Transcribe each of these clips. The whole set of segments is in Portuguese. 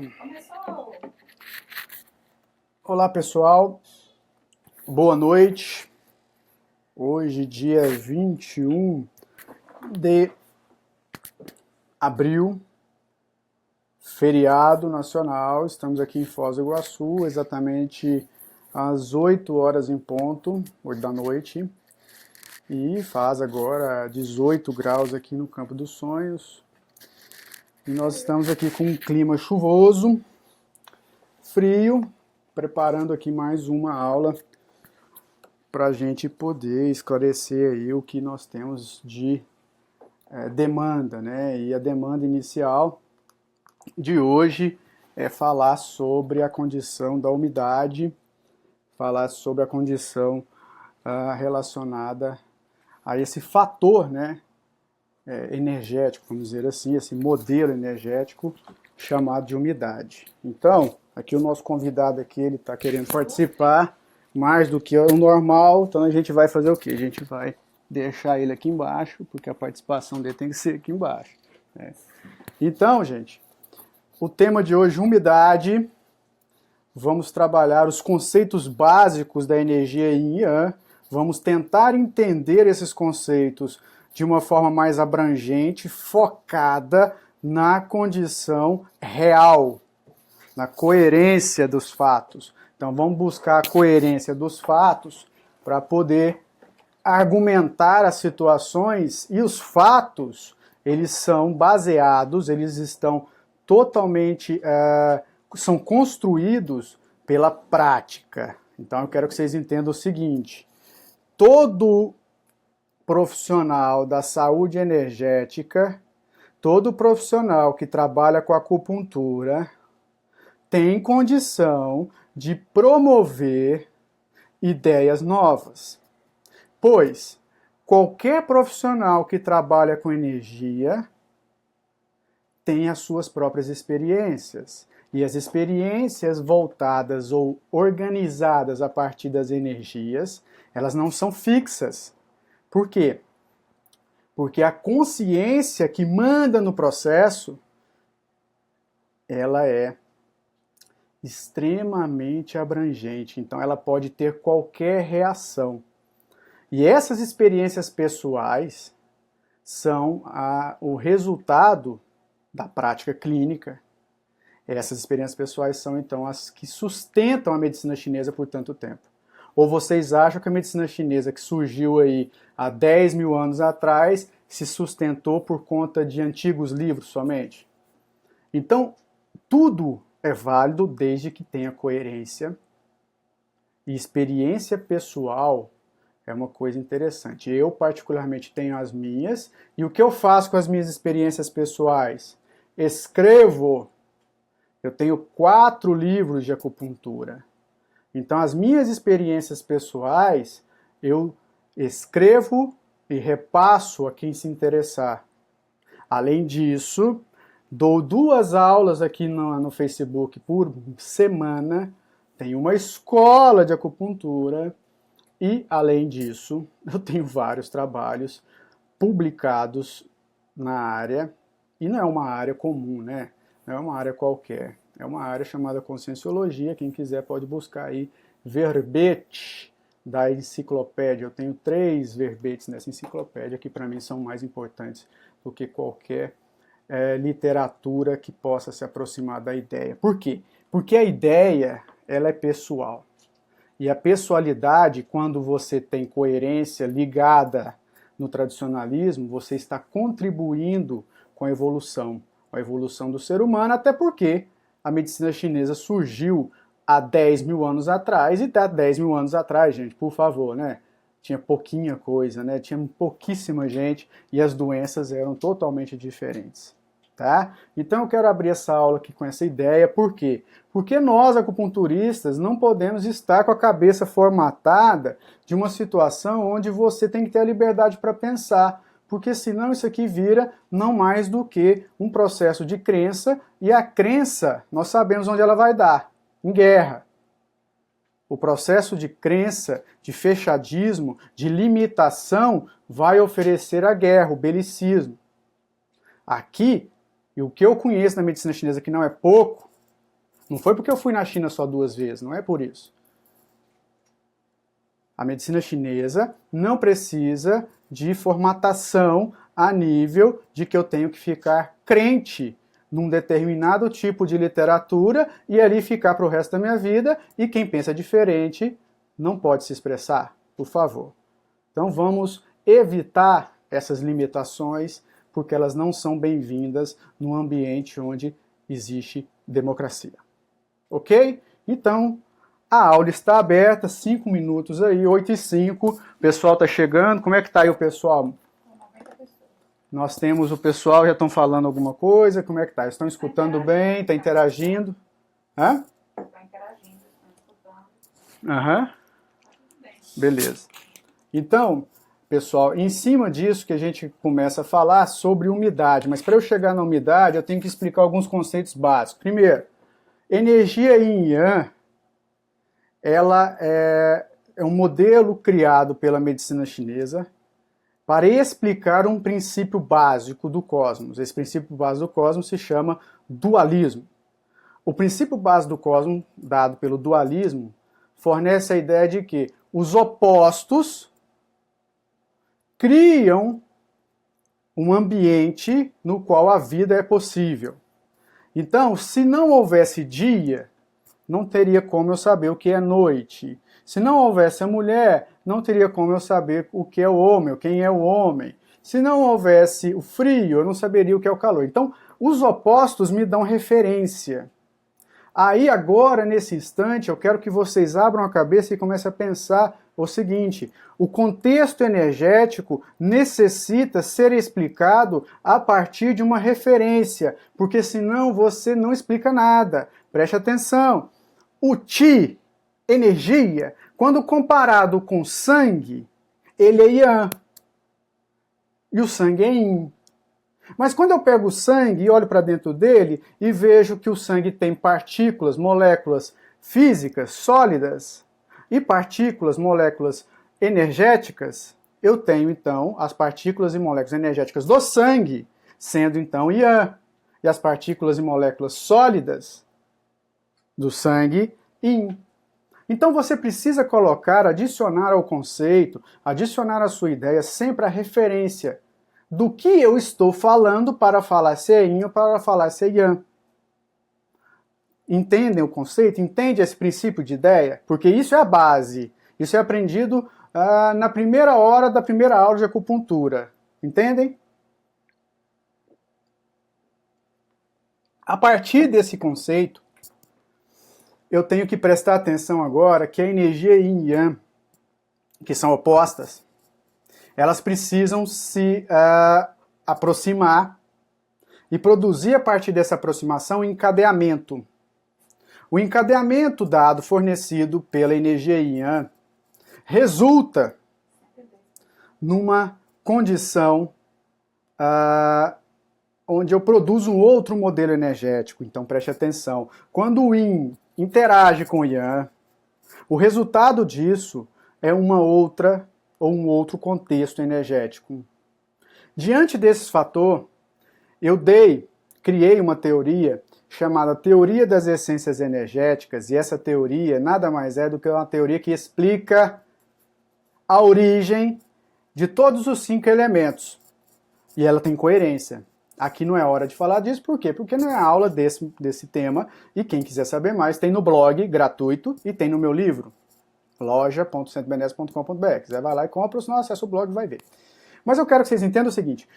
Começou! Olá pessoal, boa noite. Hoje, dia 21 de abril, feriado nacional. Estamos aqui em Foz do Iguaçu, exatamente às 8 horas em ponto, 8 da noite. E faz agora 18 graus aqui no Campo dos Sonhos. E nós estamos aqui com um clima chuvoso, frio, preparando aqui mais uma aula para a gente poder esclarecer aí o que nós temos de demanda, né? E a demanda inicial de hoje é falar sobre a condição da umidade, falar sobre a condição relacionada a esse fator, né? Energético, vamos dizer assim, esse modelo energético chamado de umidade. Então, aqui o nosso convidado aqui, ele está querendo participar mais do que o normal, então a gente vai fazer o quê? A gente vai deixar ele aqui embaixo, porque a participação dele tem que ser aqui embaixo, né? Então, gente, o tema de hoje, umidade, vamos trabalhar os conceitos básicos da energia yin e yang, vamos tentar entender esses conceitos de uma forma mais abrangente, focada na condição real, na coerência dos fatos. Então vamos buscar a coerência dos fatos para poder argumentar as situações, e os fatos, eles são baseados, eles estão totalmente, são construídos pela prática. Então eu quero que vocês entendam o seguinte: todo profissional da saúde energética, todo profissional que trabalha com acupuntura tem condição de promover ideias novas. Pois qualquer profissional que trabalha com energia tem as suas próprias experiências. E as experiências voltadas ou organizadas a partir das energias, elas não são fixas. Por quê? Porque a consciência que manda no processo, ela é extremamente abrangente. Então ela pode ter qualquer reação. E essas experiências pessoais são o resultado da prática clínica. Essas experiências pessoais são, então, as que sustentam a medicina chinesa por tanto tempo. Ou vocês acham que a medicina chinesa, que surgiu aí há 10 mil anos atrás, se sustentou por conta de antigos livros somente? Então, tudo é válido desde que tenha coerência. E experiência pessoal é uma coisa interessante. Eu, particularmente, tenho as minhas. E o que eu faço com as minhas experiências pessoais? Escrevo. Eu tenho 4 livros de acupuntura. Então, as minhas experiências pessoais, eu escrevo e repasso a quem se interessar. Além disso, dou 2 aulas aqui no Facebook por semana. Tenho uma escola de acupuntura. E, além disso, eu tenho vários trabalhos publicados na área. E não é uma área comum, né? Não é uma área qualquer. É uma área chamada Conscienciologia. Quem quiser pode buscar aí verbete da enciclopédia. Eu tenho 3 verbetes nessa enciclopédia que para mim são mais importantes do que qualquer literatura que possa se aproximar da ideia. Por quê? Porque a ideia, ela é pessoal. E a pessoalidade, quando você tem coerência ligada no tradicionalismo, você está contribuindo com a evolução do ser humano, até porque a medicina chinesa surgiu há 10 mil anos atrás, e há 10 mil anos atrás, gente, por favor, né? Tinha pouquinha coisa, né? Tinha pouquíssima gente e as doenças eram totalmente diferentes, tá? Então eu quero abrir essa aula aqui com essa ideia. Por quê? Porque nós, acupunturistas, não podemos estar com a cabeça formatada de uma situação onde você tem que ter a liberdade para pensar, porque senão isso aqui vira não mais do que um processo de crença, e a crença, nós sabemos onde ela vai dar, em guerra. O processo de crença, de fechadismo, de limitação, vai oferecer a guerra, o belicismo. Aqui, e o que eu conheço na medicina chinesa, que não é pouco, Não foi porque eu fui na China só 2 vezes, não é por isso. A medicina chinesa não precisa de formatação a nível de que eu tenho que ficar crente num determinado tipo de literatura e ali ficar para o resto da minha vida, e quem pensa diferente não pode se expressar, por favor. Então vamos evitar essas limitações, porque elas não são bem-vindas num ambiente onde existe democracia. Ok? Então, a aula está aberta, 5 minutos aí, 8h05, o pessoal está chegando. Como é que está aí o pessoal? Nós temos o pessoal, já estão falando alguma coisa, como é que está? Estão escutando bem, está interagindo? Hã? Está interagindo, estão escutando. Aham. Beleza. Então, pessoal, em cima disso que a gente começa a falar sobre umidade, mas para eu chegar na umidade eu tenho que explicar alguns conceitos básicos. Primeiro, energia Yin e Yang, ela é um modelo criado pela medicina chinesa para explicar um princípio básico do cosmos. Esse princípio básico do cosmos se chama dualismo. O princípio básico do cosmos, dado pelo dualismo, fornece a ideia de que os opostos criam um ambiente no qual a vida é possível. Então, se não houvesse dia, não teria como eu saber o que é noite. Se não houvesse a mulher, não teria como eu saber o que é o homem, quem é o homem. Se não houvesse o frio, eu não saberia o que é o calor. Então, os opostos me dão referência. Aí, agora, nesse instante, eu quero que vocês abram a cabeça e comecem a pensar o seguinte: o contexto energético necessita ser explicado a partir de uma referência, porque senão você não explica nada. Preste atenção. O Qi, energia, quando comparado com sangue, ele é Yang. E o sangue é Yin. Mas quando eu pego o sangue e olho para dentro dele e vejo que o sangue tem partículas, moléculas físicas, sólidas, e partículas, moléculas energéticas, eu tenho então as partículas e moléculas energéticas do sangue, sendo então Yang, e as partículas e moléculas sólidas do sangue, Yin. Então você precisa colocar, adicionar ao conceito, adicionar à sua ideia sempre a referência do que eu estou falando para falar se é Yin ou para falar se é Yang. Entendem o conceito? Entende esse princípio de ideia? Porque isso é a base. Isso é aprendido na primeira hora da primeira aula de acupuntura. Entendem? A partir desse conceito, eu tenho que prestar atenção agora que a energia Yin e Yang, que são opostas, elas precisam se aproximar e produzir a partir dessa aproximação encadeamento. O encadeamento dado, fornecido pela energia Yin e Yang, resulta numa condição onde eu produzo um outro modelo energético. Então preste atenção. Quando o Yin interage com o Yang, o resultado disso é uma outra ou um outro contexto energético. Diante desse fator, eu criei uma teoria chamada Teoria das Essências Energéticas, e essa teoria nada mais é do que uma teoria que explica a origem de todos os 5 elementos. E ela tem coerência. Aqui não é hora de falar disso, por quê? Porque não é aula desse tema, e quem quiser saber mais tem no blog gratuito e tem no meu livro, loja.centrobenesse.com.br. Quiser vai lá e compra, se não acessa o blog e vai ver. Mas eu quero que vocês entendam o seguinte: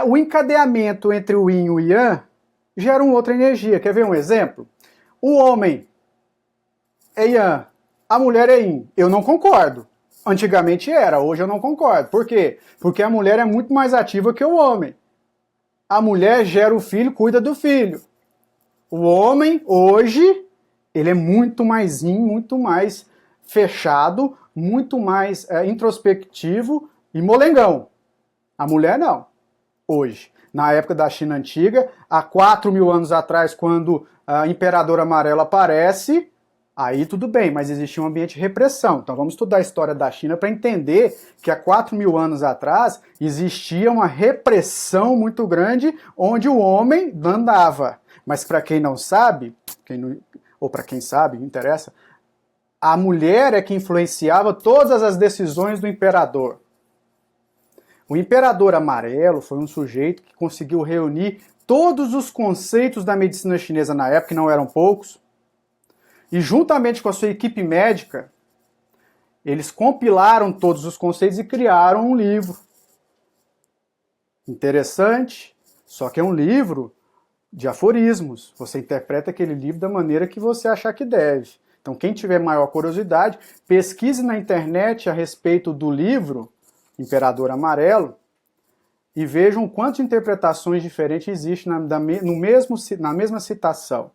o encadeamento entre o Yin e o Yang gera uma outra energia. Quer ver um exemplo? O homem é Yang, a mulher é Yin. Eu não concordo. Antigamente era, hoje eu não concordo. Por quê? Porque a mulher é muito mais ativa que o homem. A mulher gera o filho, cuida do filho. O homem, hoje, ele é muito mais Yin, muito mais fechado, muito mais introspectivo e molengão. A mulher não, hoje. Na época da China Antiga, há 4.000 anos atrás, quando a Imperador Amarelo aparece, aí tudo bem, mas existia um ambiente de repressão. Então vamos estudar a história da China para entender que há 4.000 anos atrás existia uma repressão muito grande onde o homem mandava. Mas para quem não sabe, ou para quem sabe, não interessa, a mulher é que influenciava todas as decisões do imperador. O imperador amarelo foi um sujeito que conseguiu reunir todos os conceitos da medicina chinesa na época, que não eram poucos, e juntamente com a sua equipe médica, eles compilaram todos os conceitos e criaram um livro. Interessante, só que é um livro de aforismos. Você interpreta aquele livro da maneira que você achar que deve. Então, quem tiver maior curiosidade, pesquise na internet a respeito do livro Imperador Amarelo e vejam quantas interpretações diferentes existem na mesma citação.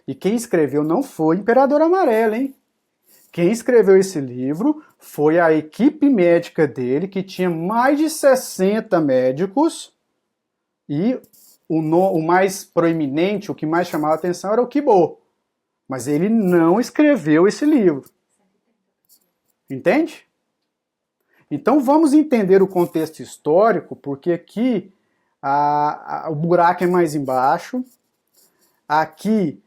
E quem escreveu não foi Imperador Amarelo, hein? Quem escreveu esse livro foi a equipe médica dele, que tinha mais de 60 médicos, e o mais proeminente, o que mais chamava a atenção era o Quibo. Mas ele não escreveu esse livro. Entende? Então vamos entender o contexto histórico, porque aqui o buraco é mais embaixo. Aqui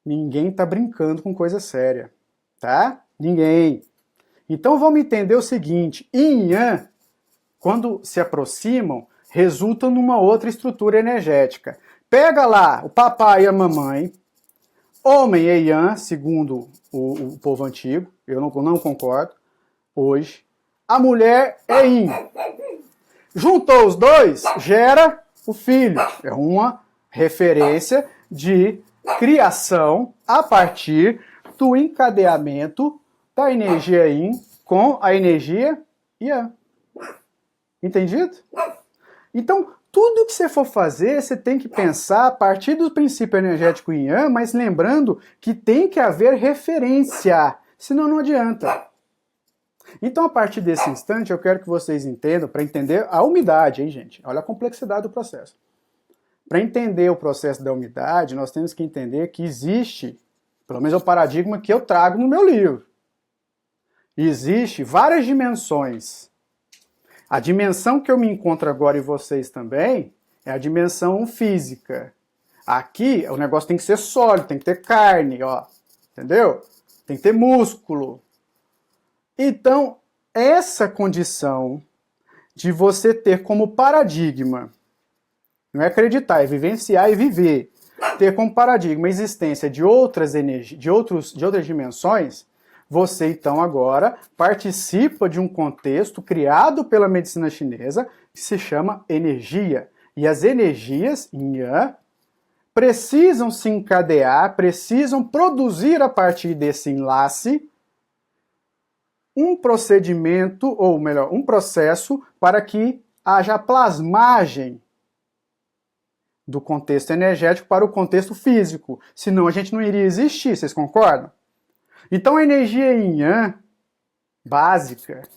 ninguém está brincando com coisa séria. Tá? Ninguém. Então vamos entender o seguinte: Yin e Yang, quando se aproximam, resultam numa outra estrutura energética. Pega lá o papai e a mamãe, homem é Yang, segundo o povo antigo, eu não concordo, hoje. A mulher é Yin. Juntou os dois, gera o filho. É uma referência de criação a partir do encadeamento da energia Yin com a energia Yang. Entendido? Então, tudo que você for fazer, você tem que pensar a partir do princípio energético Yang, mas lembrando que tem que haver referência, senão não adianta. Então, a partir desse instante, eu quero que vocês entendam, para entender a umidade, hein, gente? Olha a complexidade do processo. Para entender o processo da umidade, nós temos que entender que existe, pelo menos é o paradigma que eu trago no meu livro. Existe várias dimensões. A dimensão que eu me encontro agora e vocês também é a dimensão física. Aqui o negócio tem que ser sólido, tem que ter carne, ó, entendeu? Tem que ter músculo. Então, essa condição de você ter como paradigma, não é acreditar, é vivenciar e viver, ter como paradigma a existência de outras energias, de outras dimensões, você então agora participa de um contexto criado pela medicina chinesa que se chama energia. E as energias, Yin Yang, precisam se encadear, precisam produzir a partir desse enlace um procedimento, ou melhor, um processo para que haja plasmagem do contexto energético para o contexto físico. Senão a gente não iria existir, vocês concordam? Então a energia Yin Yang básica,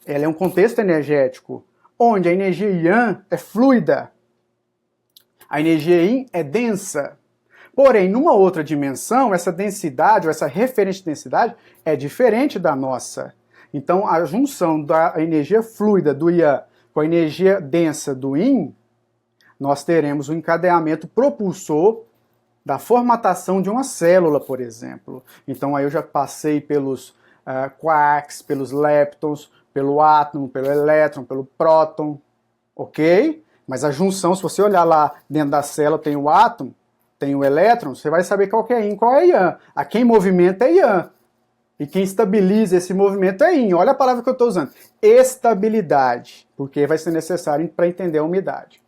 ela é um contexto energético, onde a energia Yang é fluida, a energia Yin é densa. Porém, numa outra dimensão, essa densidade, ou essa referência de densidade, é diferente da nossa. Então, a junção da energia fluida do Yang com a energia densa do Yin, nós teremos um encadeamento propulsor da formatação de uma célula, por exemplo. Então, aí eu já passei pelos quarks, pelos leptons, pelo átomo, pelo elétron, pelo próton, ok? Mas a junção, se você olhar lá dentro da célula, tem o átomo, tem o elétron, você vai saber qual que é Yin, qual é Yang. A quem movimenta é Yang. E quem estabiliza esse movimento é Yin. Olha a palavra que eu estou usando. Estabilidade. Porque vai ser necessário para entender a umidade.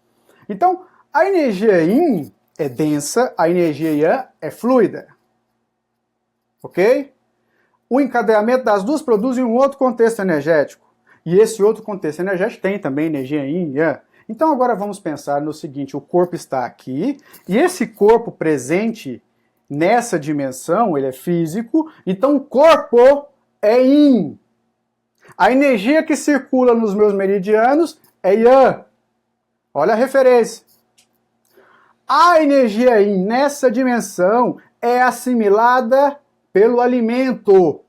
Então, a energia Yin é densa, a energia Yang é fluida. Ok? O encadeamento das duas produz um outro contexto energético. E esse outro contexto energético tem também energia Yin e Yang. Então agora vamos pensar no seguinte: o corpo está aqui, e esse corpo presente nessa dimensão, ele é físico, então o corpo é Yin. A energia que circula nos meus meridianos é Yang. Olha a referência. A energia Yin nessa dimensão é assimilada pelo alimento.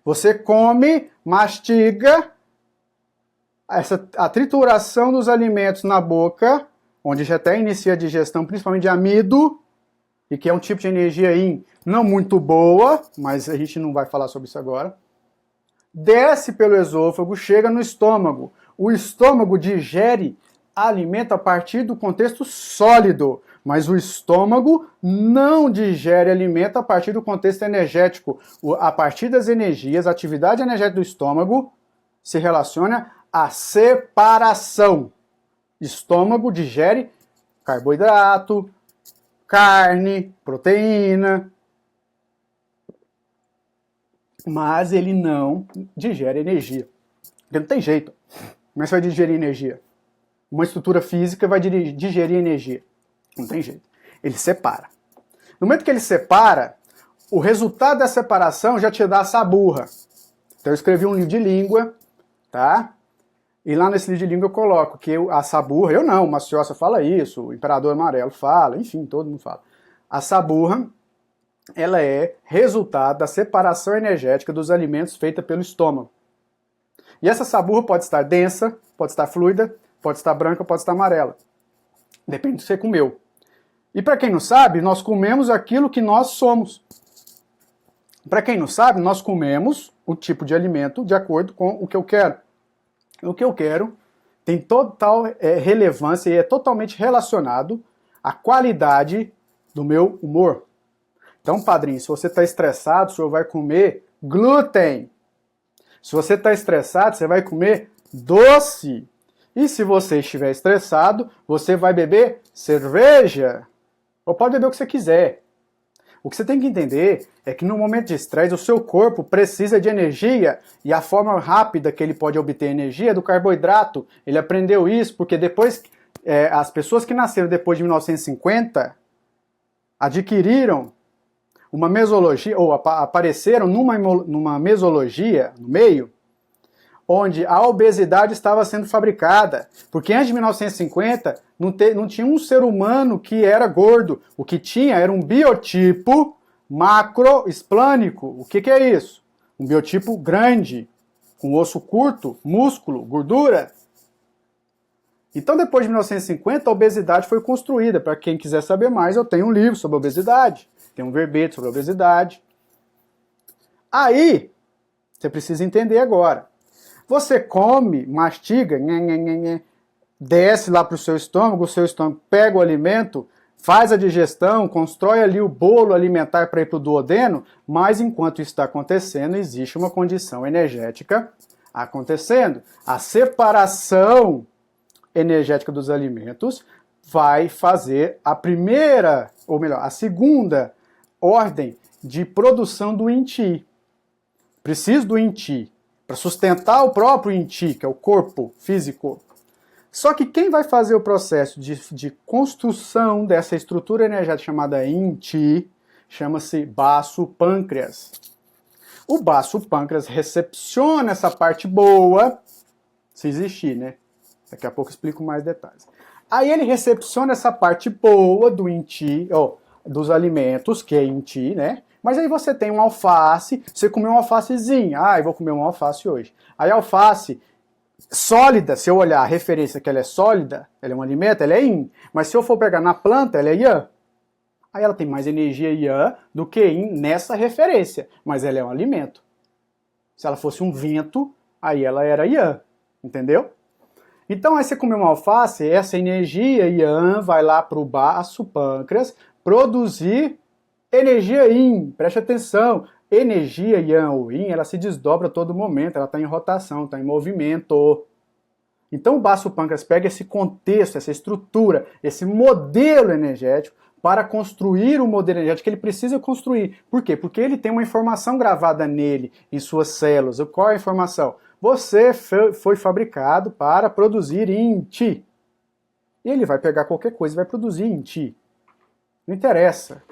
Você come, mastiga, a trituração dos alimentos na boca, onde já até inicia a digestão, principalmente de amido, e que é um tipo de energia yin não muito boa, mas a gente não vai falar sobre isso agora, desce pelo esôfago, chega no estômago. O estômago digere alimento a partir do contexto sólido, mas o estômago não digere alimento a partir do contexto energético. A partir das energias, a atividade energética do estômago se relaciona à separação. Estômago digere carboidrato, carne, proteína, mas ele não digere energia. Porque não tem jeito. Como é que você vai digerir energia? Uma estrutura física vai digerir energia. Não tem jeito. Ele separa. No momento que ele separa, o resultado da separação já te dá essa burra. Então eu escrevi um livro de língua, tá? E lá nesse livro de língua eu coloco que a saburra, eu não, o Maciossa fala isso, o Imperador Amarelo fala, enfim, todo mundo fala. A saburra, ela é resultado da separação energética dos alimentos feita pelo estômago. E essa saburra pode estar densa, pode estar fluida, pode estar branca, pode estar amarela. Depende do que você comeu. E para quem não sabe, nós comemos aquilo que nós somos. Para quem não sabe, nós comemos o tipo de alimento de acordo com o que eu quero. O que eu quero tem total relevância e é totalmente relacionado à qualidade do meu humor. Então, padrinho, se você está estressado, o senhor vai comer glúten. Se você está estressado, você vai comer doce. E se você estiver estressado, você vai beber cerveja. Ou pode beber o que você quiser. O que você tem que entender é que no momento de estresse, o seu corpo precisa de energia e a forma rápida que ele pode obter energia é do carboidrato. Ele aprendeu isso porque depois, as pessoas que nasceram depois de 1950 adquiriram uma mesologia, ou apareceram numa mesologia no meio, onde a obesidade estava sendo fabricada. Porque antes de 1950, não tinha um ser humano que era gordo. O que tinha era um biotipo macroesplânico. O que é isso? Um biotipo grande, com osso curto, músculo, gordura. Então, depois de 1950, a obesidade foi construída. Para quem quiser saber mais, eu tenho um livro sobre obesidade. Tem um verbete sobre obesidade. Aí, você precisa entender agora. Você come, mastiga, desce lá para o seu estômago pega o alimento, faz a digestão, constrói ali o bolo alimentar para ir para o duodeno, mas enquanto isso está acontecendo, existe uma condição energética acontecendo. A separação energética dos alimentos vai fazer a primeira, ou melhor, a segunda ordem de produção do Yin-Chi. Preciso do Yin-Chi para sustentar o próprio Yin-Chi, que é o corpo físico. Só que quem vai fazer o processo de construção dessa estrutura energética chamada Yin-Chi chama-se baço pâncreas. O baço pâncreas recepciona essa parte boa, se existir, né? Daqui a pouco eu explico mais detalhes. Aí ele recepciona essa parte boa do Yin-Chi, dos alimentos, que é Yin-Chi, né? Mas aí você tem um alface, você comeu uma alfacezinha. Ah, eu vou comer uma alface hoje. Aí a alface sólida, se eu olhar a referência que ela é sólida, ela é um alimento, ela é Yin. Mas se eu for pegar na planta, ela é Yang. Aí ela tem mais energia Yang do que Yin nessa referência. Mas ela é um alimento. Se ela fosse um vento, aí ela era Yang. Entendeu? Então aí você comeu uma alface, essa energia Yang vai lá para o baço pâncreas produzir energia Yin, preste atenção, energia Yang ou Yin, ela se desdobra a todo momento, ela está em rotação, está em movimento. Então o baço pâncreas pega esse contexto, essa estrutura, esse modelo energético para construir o modelo energético que ele precisa construir. Por quê? Porque ele tem uma informação gravada nele, em suas células. Qual é a informação? Você foi fabricado para produzir Yin-Chi. E ele vai pegar qualquer coisa e vai produzir Yin-Chi. Não interessa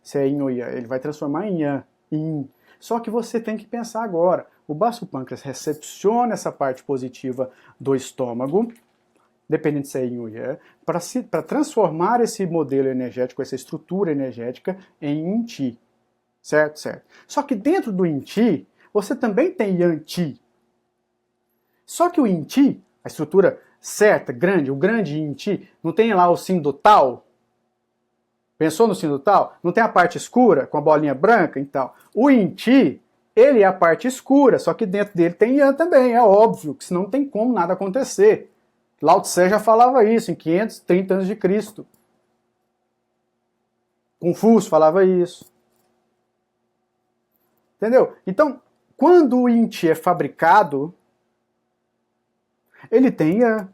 se é Yin ou Yang, ele vai transformar em Yang, Yin. Só que você tem que pensar agora, o baço pâncreas recepciona essa parte positiva do estômago, dependendo se é Yin ou Yang, para transformar esse modelo energético, essa estrutura energética em Yin-Chi. Certo? Certo. Só que dentro do Yin-Chi, você também tem Yang-Chi. Só que o Yin-Chi, a estrutura certa, grande, o grande Yin-Chi, não tem lá o símbolo Tao? Pensou no símbolo tal? Não tem a parte escura, com a bolinha branca? Então, o Yin Qi, ele é a parte escura, só que dentro dele tem Yang também, é óbvio, que senão não tem como nada acontecer. Lao Tse já falava isso em 530 anos de Cristo. Confúcio falava isso. Entendeu? Então, quando o Yin Qi é fabricado, ele tem Yang.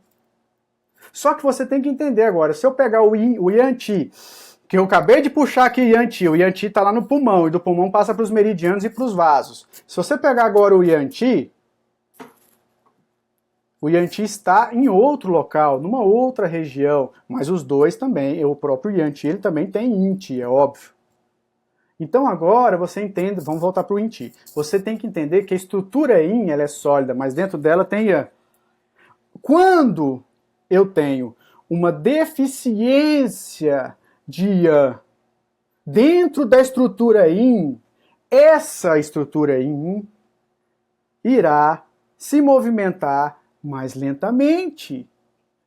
Só que você tem que entender agora, se eu pegar o Yang Qi, que eu acabei de puxar aqui Yang Qi, o Yang Qi está lá no pulmão, e do pulmão passa para os meridianos e para os vasos. Se você pegar agora o Yang Qi está em outro local, numa outra região, mas os dois também, o próprio Yang Qi, ele também tem Yin Qi, é óbvio. Então agora você entende, vamos voltar para o Yin Qi. Você tem que entender que a estrutura Yin, ela é sólida, mas dentro dela tem Yang. Quando eu tenho uma deficiência de Yang dentro da estrutura Yin, essa estrutura Yin irá se movimentar mais lentamente.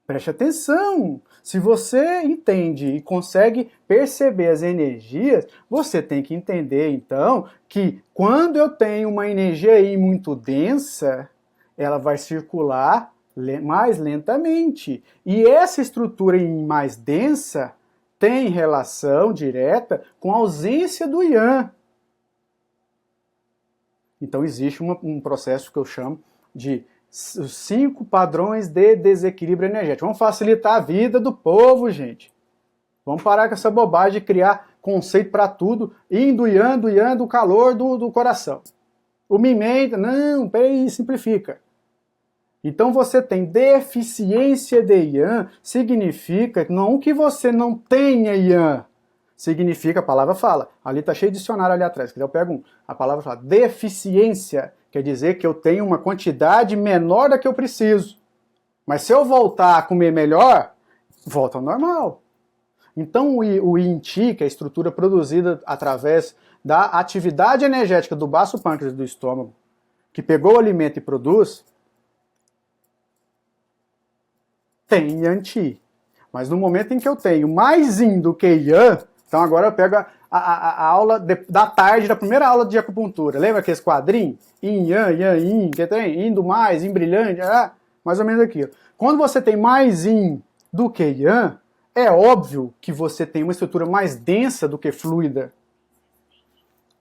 Preste atenção. Se você entende e consegue perceber as energias, você tem que entender, então, que quando eu tenho uma energia Yin muito densa, ela vai circular mais lentamente. E essa estrutura Yin mais densa tem relação direta com a ausência do Yang. Então existe um processo que eu chamo de os 5 padrões de desequilíbrio energético. Vamos facilitar a vida do povo, gente. Vamos parar com essa bobagem de criar conceito para tudo, Yin do Yang, do calor do coração. O Mimei, não, peraí, simplifica. Então você tem deficiência de Yang, significa não que você não tenha Yang, significa, a palavra fala, ali está cheio de dicionário ali atrás, que eu pego a palavra fala, deficiência, quer dizer que eu tenho uma quantidade menor da que eu preciso. Mas se eu voltar a comer melhor, volta ao normal. Então o Yin Qi, que é a estrutura produzida através da atividade energética do baço pâncreas do estômago, que pegou o alimento e produz, tem Yang Qi. Mas no momento em que eu tenho mais Yin do que Yang, então agora eu pego a aula da tarde, da primeira aula de acupuntura. Lembra aqueles quadrinhos? Yin, Yang, Yang, Yin, que tem? Yin do mais, Yin brilhante, mais ou menos aquilo. Quando você tem mais Yin do que Yang, é óbvio que você tem uma estrutura mais densa do que fluida.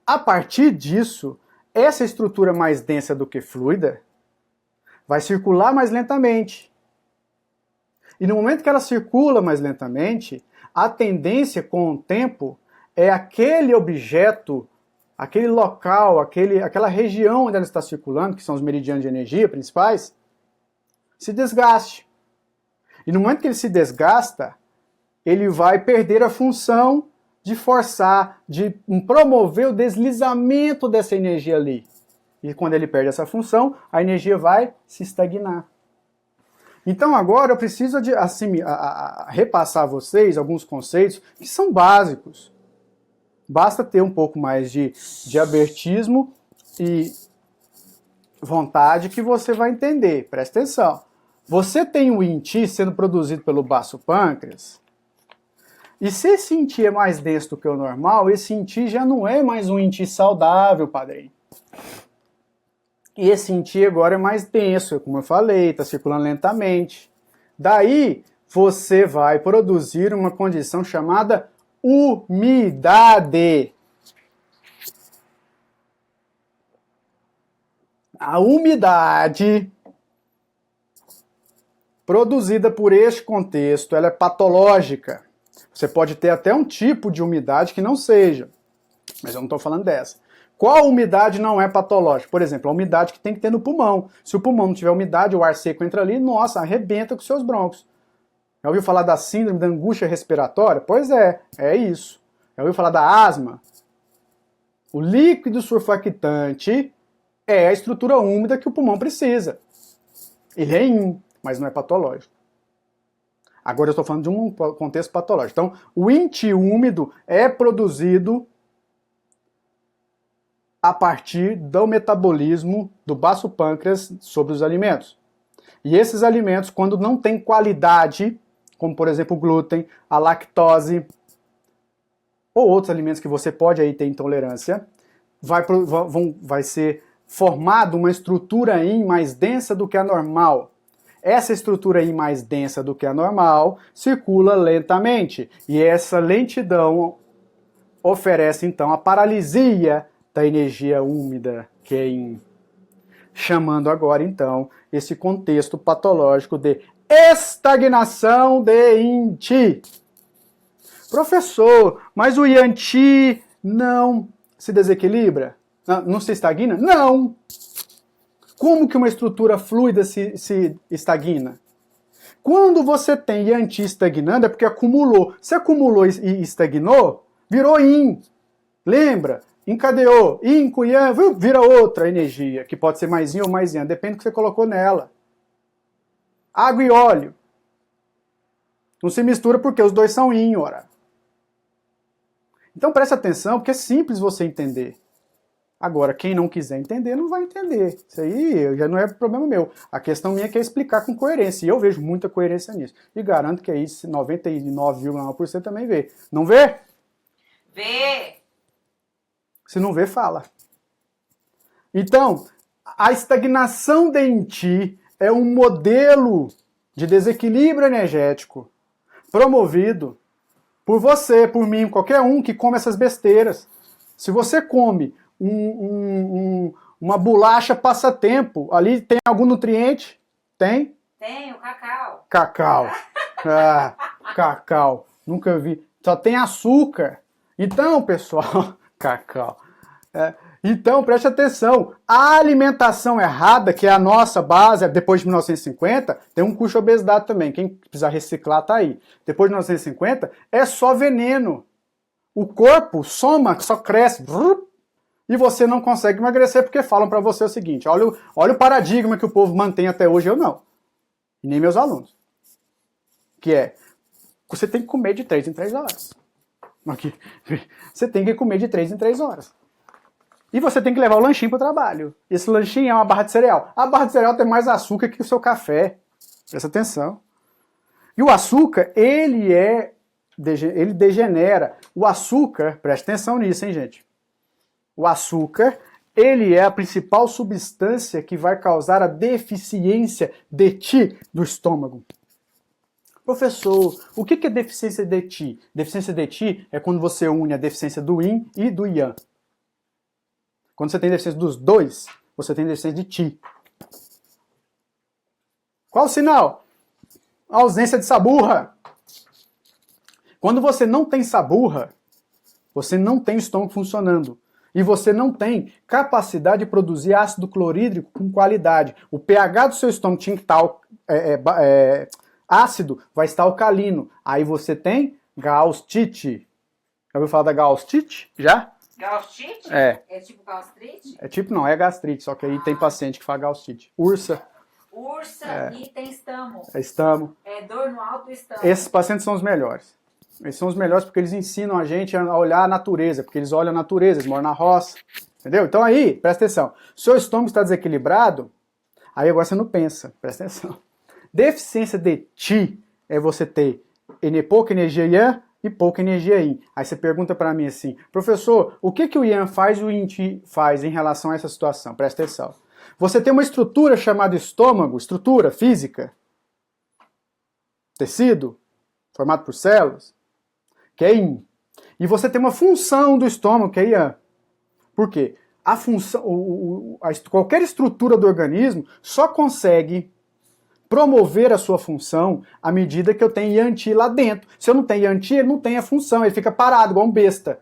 A partir disso, essa estrutura mais densa do que fluida vai circular mais lentamente. E no momento que ela circula mais lentamente, a tendência com o tempo é aquele objeto, aquele local, aquela região onde ela está circulando, que são os meridianos de energia principais, se desgaste. E no momento que ele se desgasta, ele vai perder a função de forçar, de promover o deslizamento dessa energia ali. E quando ele perde essa função, a energia vai se estagnar. Então agora eu preciso repassar a vocês alguns conceitos que são básicos. Basta ter um pouco mais de abertismo e vontade que você vai entender. Presta atenção. Você tem o Yin Qi sendo produzido pelo baço pâncreas, e se esse Yin Qi é mais denso do que o normal, esse Yin Qi já não é mais um Yin Qi saudável, padrinho. E esse Yin Qi agora é mais denso, como eu falei, está circulando lentamente. Daí, você vai produzir uma condição chamada umidade. A umidade produzida por este contexto, ela é patológica. Você pode ter até um tipo de umidade que não seja, mas eu não estou falando dessa. Qual umidade não é patológica? Por exemplo, a umidade que tem que ter no pulmão. Se o pulmão não tiver umidade, o ar seco entra ali, nossa, arrebenta com seus brônquios. Já ouviu falar da síndrome da angústia respiratória? Pois é isso. Já ouviu falar da asma? O líquido surfactante é a estrutura úmida que o pulmão precisa. Ele é Yin, mas não é patológico. Agora eu estou falando de um contexto patológico. Então, o Yin Qi úmido é produzido a partir do metabolismo do baço pâncreas sobre os alimentos. E esses alimentos, quando não têm qualidade, como por exemplo o glúten, a lactose, ou outros alimentos que você pode aí ter intolerância, vai ser formado uma estrutura yin mais densa do que a normal. Essa estrutura yin mais densa do que a normal circula lentamente, e essa lentidão oferece então a paralisia da energia úmida, que é yin. Chamando agora então esse contexto patológico de estagnação de yin chi. Professor, mas o yang chi não se desequilibra? Não se estagna? Não! Como que uma estrutura fluida se estagna? Quando você tem yang chi estagnando é porque acumulou. Se acumulou e estagnou, virou yin. Lembra? Encadeou. Yin com yang, vira outra energia, que pode ser mais yin ou mais yang, depende do que você colocou nela. Água e óleo. Não se mistura porque os dois são yin, ora. Então presta atenção, porque é simples você entender. Agora, quem não quiser entender, não vai entender. Isso aí já não é problema meu. A questão minha é que é explicar com coerência. E eu vejo muita coerência nisso. E garanto que aí 99,9% também vê. Não vê? Vê! Se não vê, fala. Então, a estagnação de yin chi é um modelo de desequilíbrio energético promovido por você, por mim, qualquer um que come essas besteiras. Se você come uma bolacha passatempo, ali tem algum nutriente? Tem? Tem, o cacau. Cacau. Ah, cacau. Nunca vi. Só tem açúcar. Então, pessoal, cacau. Então, preste atenção. A alimentação errada, que é a nossa base, depois de 1950, tem um curso de obesidade também. Quem precisar reciclar tá aí. Depois de 1950, é só veneno. O corpo soma, só cresce. E você não consegue emagrecer porque falam para você o seguinte, olha o paradigma que o povo mantém até hoje, eu não. E nem meus alunos. Que é, você tem que comer de 3 em 3 horas. Aqui. Você tem que comer de 3 em 3 horas. E você tem que levar o lanchinho para o trabalho. Esse lanchinho é uma barra de cereal. A barra de cereal tem mais açúcar que o seu café. Presta atenção. E o açúcar, ele degenera. O açúcar, presta atenção nisso, hein, gente? O açúcar, ele é a principal substância que vai causar a deficiência de Qi do estômago. Professor, o que é deficiência de Qi? Deficiência de Qi é quando você une a deficiência do Yin e do Yang. Quando você tem deficiência dos dois, você tem deficiência de Qi. Qual o sinal? A ausência de saburra. Quando você não tem saburra, você não tem o estômago funcionando. E você não tem capacidade de produzir ácido clorídrico com qualidade. O pH do seu estômago tinha que estar ácido, vai estar alcalino. Aí você tem gastrite. Já ouviu falar da gastrite? Já? Gastrite? É. É tipo gastrite? É tipo, não, é gastrite, só que aí tem paciente que fala gastrite. Ursa. E tem estamo. É estamo. É dor no alto estamo. Esses pacientes são os melhores. Eles são os melhores porque eles ensinam a gente a olhar a natureza, porque eles olham a natureza, eles moram na roça, entendeu? Então aí, presta atenção, se o seu estômago está desequilibrado, aí agora você não pensa, presta atenção. Deficiência de Qi é você ter pouca energia Yang e pouca energia Yin. Aí você pergunta para mim assim, professor, o que o Yang faz e o Yin Chi faz em relação a essa situação? Presta atenção. Você tem uma estrutura chamada estômago, estrutura física, tecido, formado por células, que é Yin. E você tem uma função do estômago, que é Yang. Por quê? A função, qualquer estrutura do organismo só consegue promover a sua função à medida que eu tenho Yang Chi lá dentro. Se eu não tenho Yang Chi, ele não tem a função, ele fica parado, igual um besta.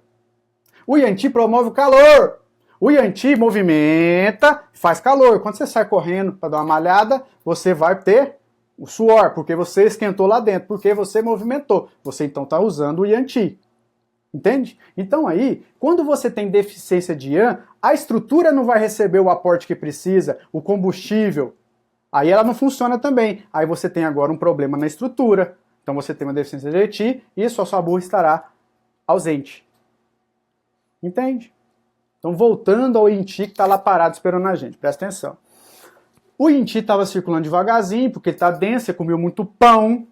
O Yang Chi promove o calor. O Yang Chi movimenta, faz calor. Quando você sai correndo para dar uma malhada, você vai ter o suor, porque você esquentou lá dentro, porque você movimentou. Você então está usando o Yang Chi. Entende? Então aí, quando você tem deficiência de Yang, a estrutura não vai receber o aporte que precisa, o combustível. Aí ela não funciona também. Aí você tem agora um problema na estrutura. Então você tem uma deficiência de Qi e a sua saburra estará ausente. Entende? Então voltando ao Yin Chi que está lá parado esperando a gente. Presta atenção. O Yin Chi estava circulando devagarzinho, porque ele está denso, você comeu muito pão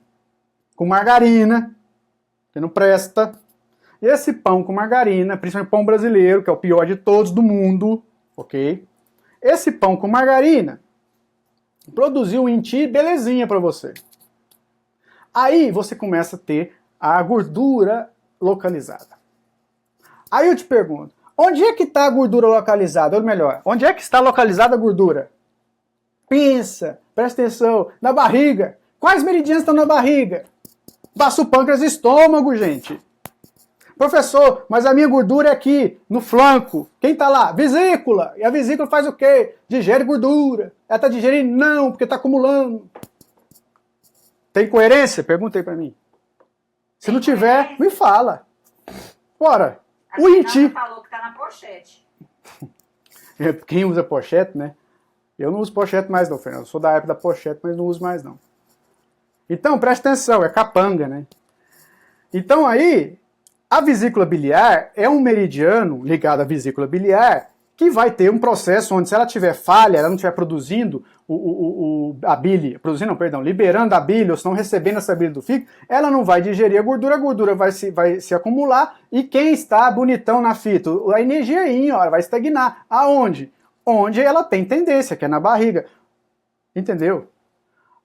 com margarina, que não presta. esse pão com margarina, principalmente pão brasileiro, que é o pior de todos do mundo, ok? Esse pão com margarina produziu em ti belezinha para você. Aí você começa a ter a gordura localizada. Aí eu te pergunto, onde é que está a gordura localizada? Ou melhor, onde é que está localizada a gordura? Pensa, presta atenção, na barriga. Quais meridianos estão na barriga? Baço, pâncreas e estômago, gente. Professor, mas a minha gordura é aqui, no flanco. Quem está lá? Vesícula. E a vesícula faz o quê? Digere gordura. Ela está digerindo? Não, porque está acumulando. Tem coerência? Pergunta aí para mim. Se não tiver, me fala. Ora, o inti... falou que está na pochete. Quem usa pochete, né? Eu não uso pochete mais não, Fernando. Eu sou da época da pochete, mas não uso mais não. Então, presta atenção, é capanga, né? Então aí, a vesícula biliar é um meridiano ligado à vesícula biliar que vai ter um processo onde, se ela tiver falha, ela não estiver produzindo a bile, liberando a bile, ou se não recebendo essa bile do fígado, ela não vai digerir a gordura vai se acumular, e quem está bonitão na fita? A energia aí, ó, vai estagnar. Aonde? Onde ela tem tendência, que é na barriga. Entendeu?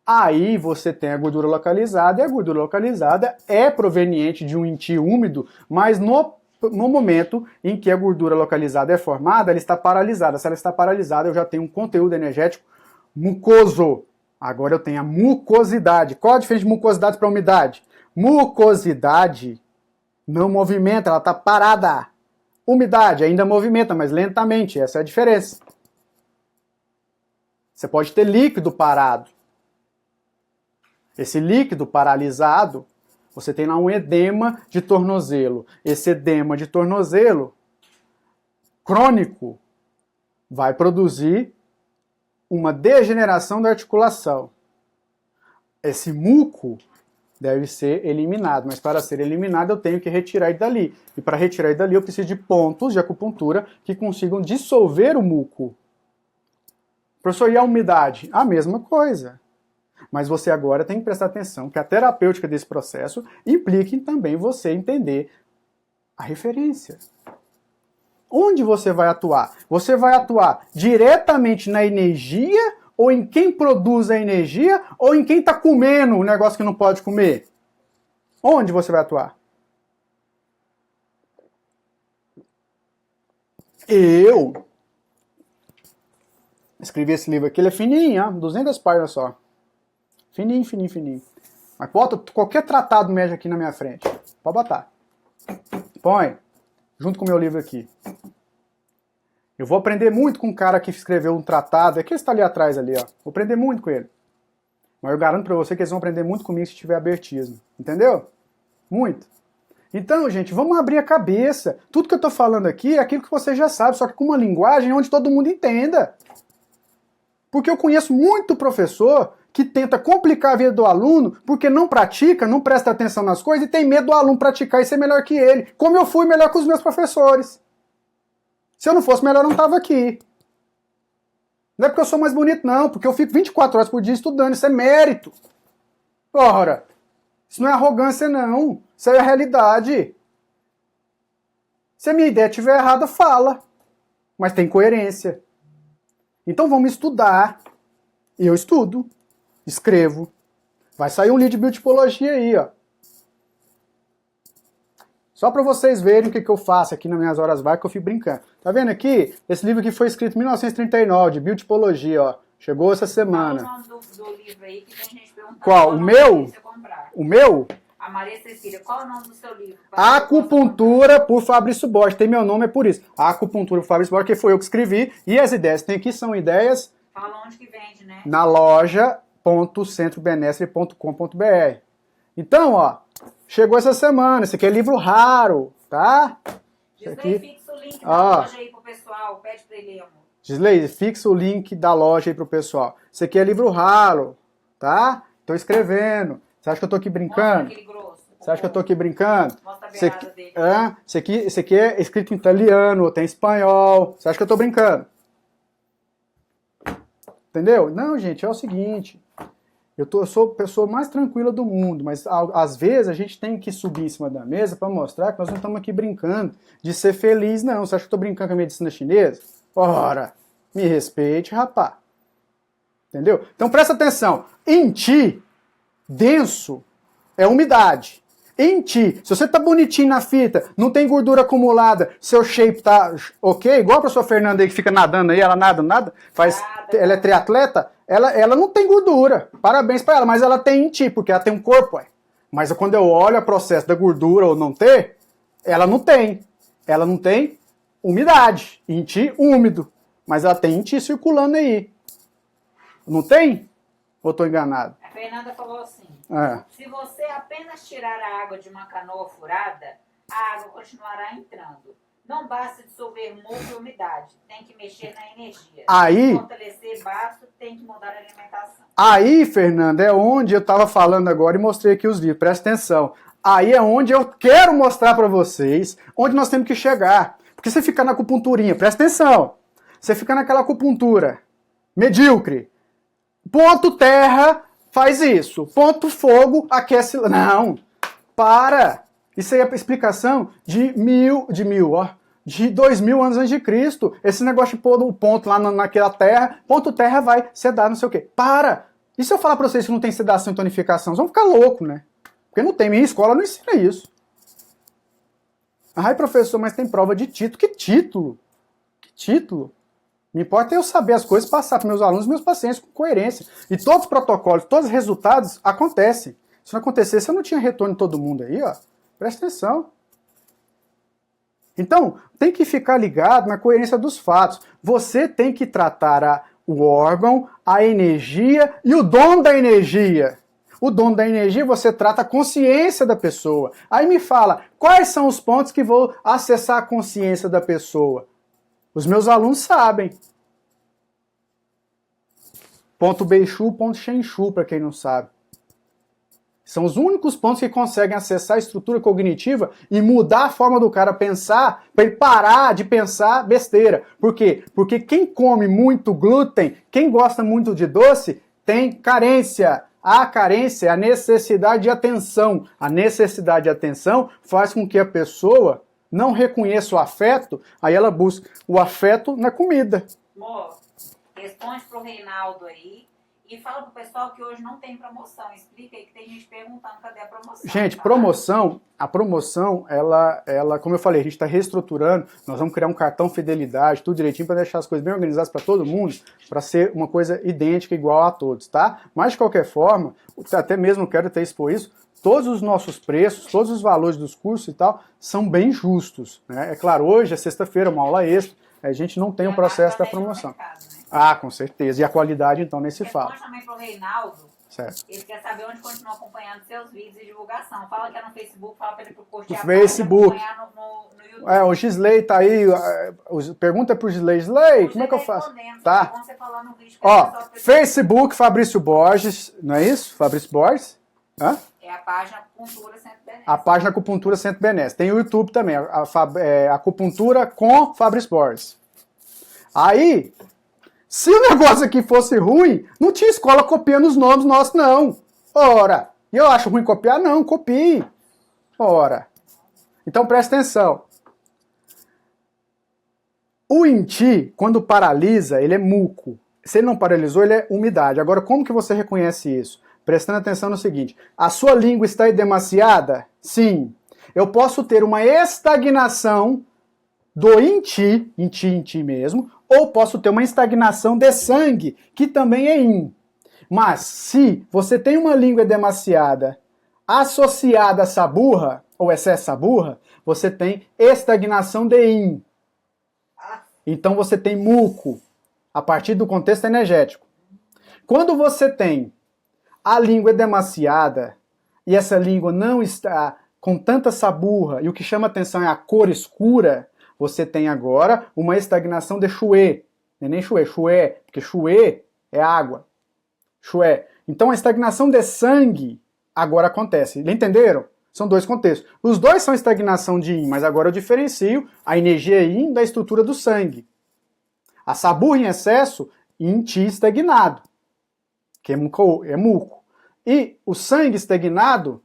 Aí você tem a gordura localizada, e a gordura localizada é proveniente de um inti úmido, mas no momento em que a gordura localizada é formada, ela está paralisada. Se ela está paralisada, eu já tenho um conteúdo energético mucoso. Agora eu tenho a mucosidade. Qual a diferença de mucosidade para umidade? Mucosidade não movimenta, ela está parada. Umidade ainda movimenta, mas lentamente. Essa é a diferença. Você pode ter líquido parado. Esse líquido paralisado, você tem lá um edema de tornozelo. Esse edema de tornozelo crônico vai produzir uma degeneração da articulação. Esse muco deve ser eliminado, mas para ser eliminado eu tenho que retirar ele dali. E para retirar ele dali eu preciso de pontos de acupuntura que consigam dissolver o muco. Professor, e a umidade? A mesma coisa. Mas você agora tem que prestar atenção que a terapêutica desse processo implica em também você entender a referência. Onde você vai atuar? Você vai atuar diretamente na energia, ou em quem produz a energia, ou em quem está comendo o negócio que não pode comer? Onde você vai atuar? Eu escrevi esse livro aqui, ele é fininho, ó, 200 páginas só. Fininho, fininho, fininho. Mas bota qualquer tratado médio aqui na minha frente. Pode botar. Põe. Junto com o meu livro aqui. Eu vou aprender muito com um cara que escreveu um tratado. É que está ali atrás, ali, ó. Vou aprender muito com ele. Mas eu garanto pra você que eles vão aprender muito comigo se tiver abertismo. Entendeu? Muito. Então, gente, vamos abrir a cabeça. Tudo que eu tô falando aqui é aquilo que você já sabe, só que com uma linguagem onde todo mundo entenda. Porque eu conheço muito professor que tenta complicar a vida do aluno porque não pratica, não presta atenção nas coisas e tem medo do aluno praticar e ser melhor que ele. Como eu fui melhor que os meus professores. Se eu não fosse melhor, eu não estava aqui. Não é porque eu sou mais bonito, não. Porque eu fico 24 horas por dia estudando. Isso é mérito. Ora, isso não é arrogância, não. Isso é a realidade. Se a minha ideia estiver errada, fala. Mas tem coerência. Então vamos estudar. E eu estudo. Escrevo. Vai sair um livro de biotipologia aí, ó. Só para vocês verem o que eu faço aqui nas minhas horas vagas, que eu fico brincando. Tá vendo aqui? Esse livro aqui foi escrito em 1939, de biotipologia, ó. Chegou essa semana. Qual o nome do livro aí que tem gente perguntando? Qual? O meu? O meu? A Maria Cecília, qual é o nome do seu livro? Acupuntura por Fabrício Borges. Tem meu nome, é por isso. Acupuntura por Fabrício Borges, que foi eu que escrevi. E as ideias que tem aqui são ideias... Fala onde que vende, né? Na loja.centrobenessere.com.br. Então, ó, chegou essa semana. Esse aqui é livro raro, tá? Gisley, fixa o link da loja aí pro pessoal. Pede pra ele, amor. Gisley, fixa o link da loja aí pro pessoal. Esse aqui é livro raro, tá? Tô escrevendo. Você acha que eu tô aqui brincando? Você acha que eu tô aqui brincando? Mostra a beirada dele. Esse aqui é escrito em italiano, tem espanhol. Você acha que eu tô brincando? Entendeu? Não, gente, é o seguinte. Eu sou a pessoa mais tranquila do mundo, mas às vezes a gente tem que subir em cima da mesa para mostrar que nós não estamos aqui brincando de ser feliz, não. Você acha que eu estou brincando com a medicina chinesa? Ora, me respeite, rapá. Entendeu? Então presta atenção. Em ti, denso é umidade. Em ti, se você tá bonitinho na fita, não tem gordura acumulada, seu shape tá ok, igual a pessoa Fernanda aí que fica nadando aí, ela nada, ela é triatleta, ela não tem gordura. Parabéns pra ela, mas ela tem em ti, porque ela tem um corpo, ué. Mas quando eu olho o processo da gordura ou não ter, ela não tem. Ela não tem umidade. Em ti, úmido. Mas ela tem em ti circulando aí. Não tem? Ou tô enganado? A Fernanda falou assim, É. se você apenas tirar a água de uma canoa furada, a água continuará entrando. Não basta dissolver mofo e umidade, tem que mexer na energia. Aí, fortalecer basto, tem que mudar a alimentação. Aí, Fernanda, é onde eu estava falando agora e mostrei aqui os vídeos, presta atenção. Aí é onde eu quero mostrar para vocês onde nós temos que chegar. Porque você fica na acupunturinha, presta atenção. Você fica naquela acupuntura medíocre. Ponto terra faz isso. Ponto fogo aquece. Não, para. Isso aí é a explicação de 2000 anos antes de Cristo. Esse negócio de pôr o ponto lá naquela terra, ponto terra vai sedar, não sei o quê. Para. E se eu falar pra vocês que não tem sedação e tonificação? Vocês vão ficar loucos, né? Porque não tem. Minha escola não ensina isso. Ai, professor, mas tem prova de título. Que título? Que título? Me importa eu saber as coisas, passar para meus alunos e meus pacientes com coerência. E todos os protocolos, todos os resultados acontecem. Se não acontecesse, eu não tinha retorno de todo mundo aí, ó. Presta atenção. Então, tem que ficar ligado na coerência dos fatos. Você tem que tratar o órgão, a energia e o dom da energia. O dom da energia você trata a consciência da pessoa. Aí me fala, quais são os pontos que vou acessar a consciência da pessoa? Os meus alunos sabem. Ponto Beixu, ponto Shenchu, para quem não sabe. São os únicos pontos que conseguem acessar a estrutura cognitiva e mudar a forma do cara pensar, para ele parar de pensar besteira. Por quê? Porque quem come muito glúten, quem gosta muito de doce, tem carência. A carência é a necessidade de atenção. A necessidade de atenção faz com que a pessoa não reconheça o afeto, aí ela busca o afeto na comida. Amor, responde pro Reinaldo aí e fala pro pessoal que hoje não tem promoção. Explica aí que tem gente perguntando cadê a promoção. Gente, tá? a promoção, ela, como eu falei, a gente está reestruturando, nós vamos criar um cartão fidelidade, tudo direitinho para deixar as coisas bem organizadas para todo mundo, para ser uma coisa idêntica, igual a todos, tá? Mas de qualquer forma, até mesmo quero até expor isso, todos os nossos preços, todos os valores dos cursos e tal, são bem justos, né? É claro, hoje é sexta-feira, uma aula extra, a gente não tem o processo da promoção. Mercado, né? Ah, com certeza. E a qualidade, então, nem se fala. Responde também pro Reinaldo. Certo. Ele quer saber onde continua acompanhando seus vídeos e divulgação. Fala que é no Facebook, fala pra ele curtir No a Facebook. página, acompanhar no YouTube. O Gisley tá aí. Pergunta pro Gisley. Gisley, como é que eu faço? Tá. Quando você falar no vídeo, Ó, Facebook, Fabrício Borges, não é isso? Fabrício Borges? Hã? É a página Acupuntura Centro Benesse. A página Acupuntura Centro Benesse. Tem o YouTube também, Acupuntura com Fabrício Borges. Aí, se o negócio aqui fosse ruim, não tinha escola copiando os nomes nossos, não. Ora, e eu acho ruim copiar? Não, copie. Ora. Então presta atenção. O inti, quando paralisa, ele é muco. Se ele não paralisou, ele é umidade. Agora, como que você reconhece isso? Prestando atenção no seguinte, a sua língua está edemaciada? Sim. Eu posso ter uma estagnação do inti mesmo, ou posso ter uma estagnação de sangue, que também é in. Mas se você tem uma língua edemaciada associada a saburra, ou excesso de saburra, você tem estagnação de in. Então você tem muco, a partir do contexto energético. Quando você tem a língua edemaciada, e essa língua não está com tanta saburra, e o que chama atenção é a cor escura, você tem agora uma estagnação de chuê. Não é nem chuê, porque chuê é água. Chuê. Então a estagnação de sangue agora acontece. Entenderam? São dois contextos. Os dois são estagnação de yin, mas agora eu diferencio a energia yin da estrutura do sangue. A saburra em excesso, yin ti estagnado, que é muco. E o sangue estagnado,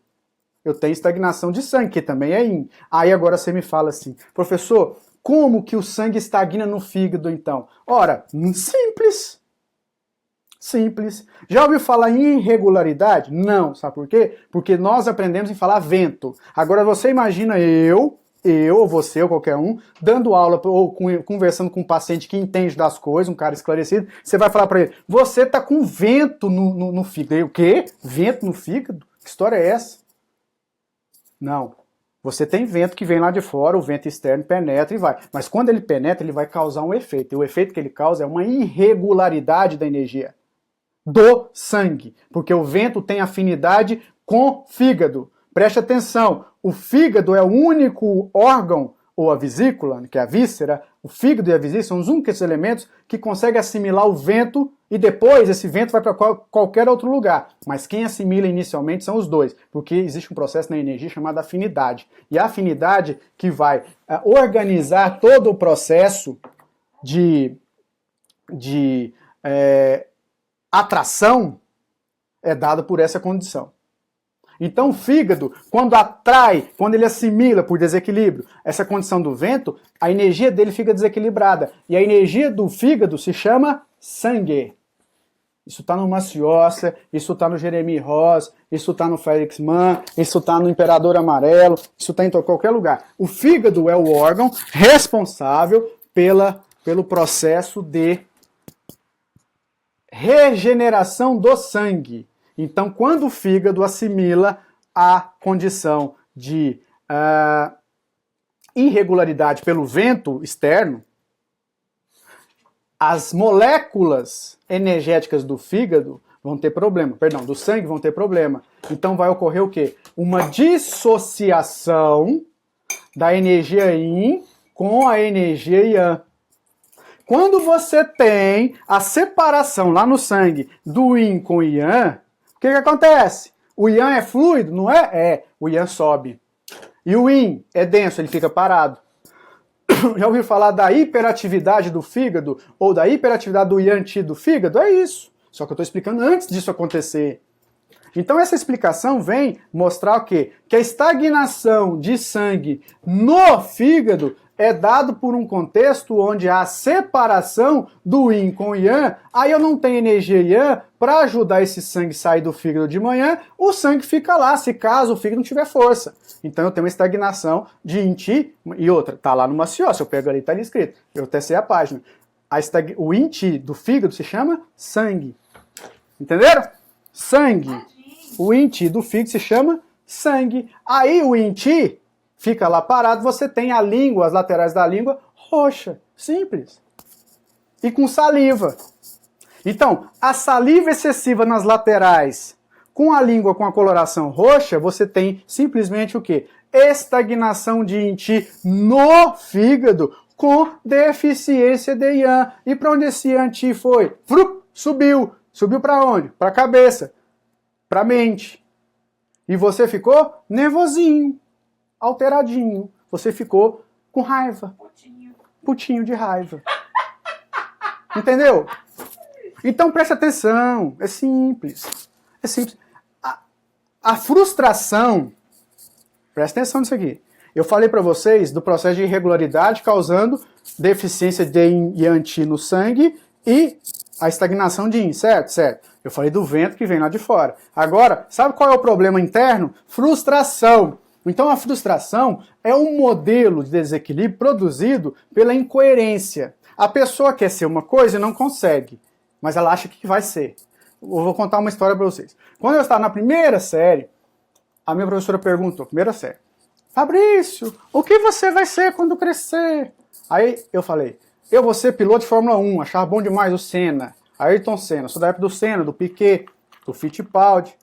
eu tenho estagnação de sangue, que também é yin. Aí agora você me fala assim, professor, como que o sangue estagna no fígado então? Ora, simples. Simples. Já ouviu falar em irregularidade? Não. Sabe por quê? Porque nós aprendemos em falar vento. Agora você imagina eu ou você, ou qualquer um, dando aula ou conversando com um paciente que entende das coisas, um cara esclarecido, você vai falar para ele, você tá com vento no fígado. O quê? Vento no fígado? Que história é essa? Não. Você tem vento que vem lá de fora, o vento externo penetra e vai. Mas quando ele penetra, ele vai causar um efeito. E o efeito que ele causa é uma irregularidade da energia do sangue, porque o vento tem afinidade com o fígado. Preste atenção, o fígado é o único órgão, ou a vesícula, que é a víscera, o fígado e a vesícula são os únicos elementos que conseguem assimilar o vento e depois esse vento vai para qualquer outro lugar. Mas quem assimila inicialmente são os dois, porque existe um processo na energia chamado afinidade. E a afinidade que vai organizar todo o processo de atração é dada por essa condição. Então o fígado, quando atrai, quando ele assimila por desequilíbrio essa condição do vento, a energia dele fica desequilibrada. E a energia do fígado se chama sangue. Isso está no Maciossa, isso está no Jeremy Ross, isso está no Félix Mann, isso está no Imperador Amarelo, isso está em qualquer lugar. O fígado é o órgão responsável pelo processo de regeneração do sangue. Então, quando o fígado assimila a condição de irregularidade pelo vento externo, as moléculas energéticas do fígado vão ter problema, do sangue vão ter problema. Então vai ocorrer o quê? Uma dissociação da energia yin com a energia yang. Quando você tem a separação lá no sangue do yin com o yang, o que acontece? O yang é fluido, não é? É, o yang sobe. E o yin é denso, ele fica parado. Já ouviu falar da hiperatividade do fígado? Ou da hiperatividade do yang qi do fígado? É isso. Só que eu estou explicando antes disso acontecer. Então essa explicação vem mostrar o quê? Que a estagnação de sangue no fígado é dado por um contexto onde há a separação do yin com o yang, aí eu não tenho energia yang para ajudar esse sangue a sair do fígado de manhã, o sangue fica lá, se caso o fígado não tiver força. Então eu tenho uma estagnação de yin qi e outra, tá lá no Maciossa, eu pego ali, tá ali escrito, eu testei a página. O yin qi do fígado se chama sangue. Entenderam? Sangue. O yin qi do fígado se chama sangue. Aí o yin qi fica lá parado, você tem a língua, as laterais da língua, roxa. Simples. E com saliva. Então, a saliva excessiva nas laterais, com a língua com a coloração roxa, você tem simplesmente o quê? Estagnação de yin qi no fígado com deficiência de yang. E para onde esse yang qi foi? Subiu. Subiu para onde? Para a cabeça. Para a mente. E você ficou nervosinho. Alteradinho. Você ficou com raiva. Putinho de raiva. Entendeu? Então preste atenção. É simples. É simples. A frustração... Presta atenção nisso aqui. Eu falei para vocês do processo de irregularidade causando deficiência de yang qi no sangue e a estagnação de yin, certo? Certo. Eu falei do vento que vem lá de fora. Agora, sabe qual é o problema interno? Frustração. Então a frustração é um modelo de desequilíbrio produzido pela incoerência. A pessoa quer ser uma coisa e não consegue, mas ela acha que vai ser. Eu vou contar uma história para vocês. Quando eu estava na primeira série, a minha professora perguntou, primeira série, Fabrício, o que você vai ser quando crescer? Aí eu falei, eu vou ser piloto de Fórmula 1, achava bom demais o Senna, Ayrton Senna, sou da época do Senna, do Piquet, do Fittipaldi.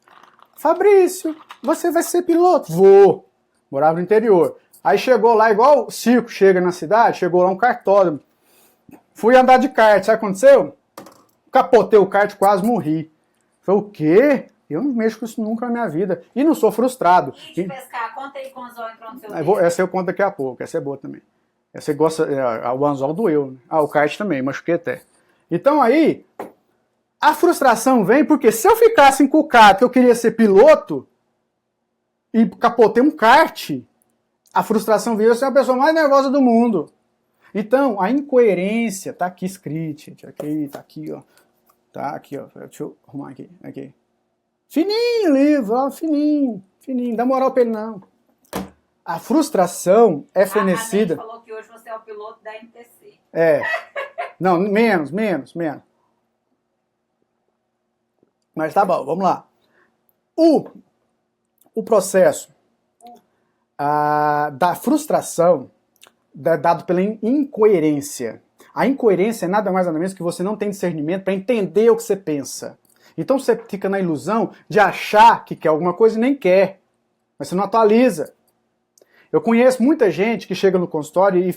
Fabrício, você vai ser piloto? Vou. Morava no interior. Aí chegou lá, igual o circo chega na cidade, chegou lá um kartódromo. Fui andar de kart, sabe o que aconteceu? Capotei o kart, quase morri. Falei, o quê? Eu não mexo com isso nunca na minha vida. E não sou frustrado. E de pescar, conta aí com o anzol entrou no seu dedo. Essa eu conto daqui a pouco, essa é boa também. Essa gosta, o anzol doeu, né? Ah, o kart também, machuquei até. Então aí, A frustração vem porque se eu ficasse encucado que eu queria ser piloto e capotei um kart, a frustração veio, eu ser a pessoa mais nervosa do mundo. Então, a incoerência tá aqui escrito, gente. Aqui, tá aqui, ó. Tá aqui, ó. Deixa eu arrumar aqui. Aqui. Fininho o livro, ó, fininho. Fininho. Dá moral pra ele, não. A frustração é fornecida... A falou que hoje você é o piloto da MTC. É. Não, menos. Mas tá bom, vamos lá. O processo da frustração dado pela incoerência. A incoerência é nada mais nada menos que você não tem discernimento para entender o que você pensa. Então você fica na ilusão de achar que quer alguma coisa e nem quer. Mas você não atualiza. Eu conheço muita gente que chega no consultório e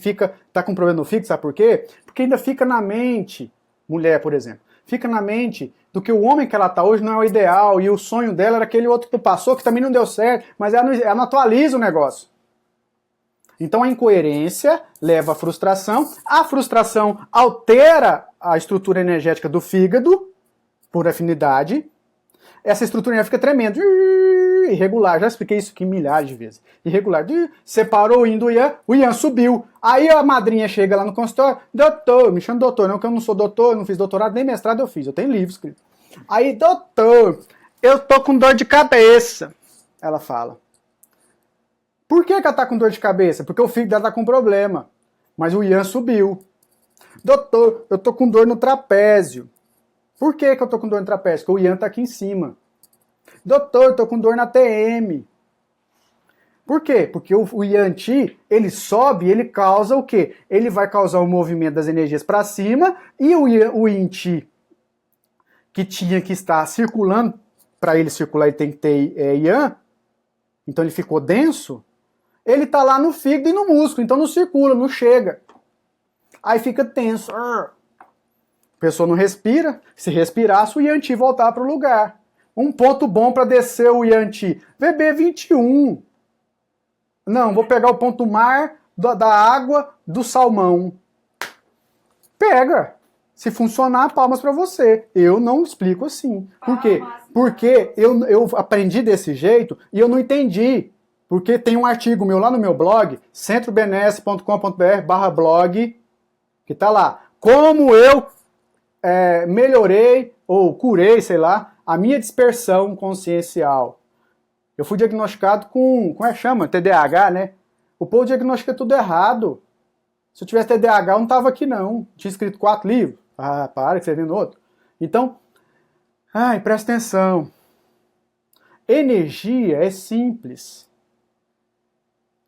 tá com problema no fígado, sabe por quê? Porque ainda fica na mente, mulher, por exemplo, fica na mente do que o homem que ela tá hoje não é o ideal e o sonho dela era aquele outro que passou, que também não deu certo, mas ela não atualiza o negócio. Então a incoerência leva à frustração, a frustração altera a estrutura energética do fígado, por afinidade, essa estrutura fica tremendo, irregular, já expliquei isso aqui milhares de vezes, irregular, separou o yin do yang, o yang subiu, aí a madrinha chega lá no consultório, doutor, me chama doutor, não que eu não sou doutor, eu não fiz doutorado, nem mestrado eu fiz, eu tenho livro escrito. Aí, doutor, eu tô com dor de cabeça, ela fala. Por que ela tá com dor de cabeça? Porque o fígado dela tá com problema, mas o yang subiu. Doutor, eu tô com dor no trapézio. Por que eu tô com dor no trapézio? Porque o yang tá aqui em cima. Doutor, eu tô com dor na TM. Por quê? Porque o yang qi, ele sobe, ele causa o quê? Ele vai causar o movimento das energias para cima e o yin qi, que tinha que estar circulando, para ele circular ele tem que ter yang, então ele ficou denso, ele tá lá no fígado e no músculo, então não circula, não chega. Aí fica tenso. A pessoa não respira, se respirasse o yang qi voltar para o lugar. Um ponto bom para descer o yang qi, VB21. Não, vou pegar o ponto mar da água do salmão. Pega. Se funcionar, palmas para você. Eu não explico assim. Por quê? Porque eu aprendi desse jeito e eu não entendi. Porque tem um artigo meu lá no meu blog, centrobns.com.br/blog, que tá lá. Como eu melhorei ou curei, sei lá, a minha dispersão consciencial. Eu fui diagnosticado com, como é que chama? TDAH, né? O povo diagnostica tudo errado. Se eu tivesse TDAH, eu não tava aqui não. Tinha escrito 4 livros. Ah, para que você vendo outro. Então, presta atenção. Energia é simples.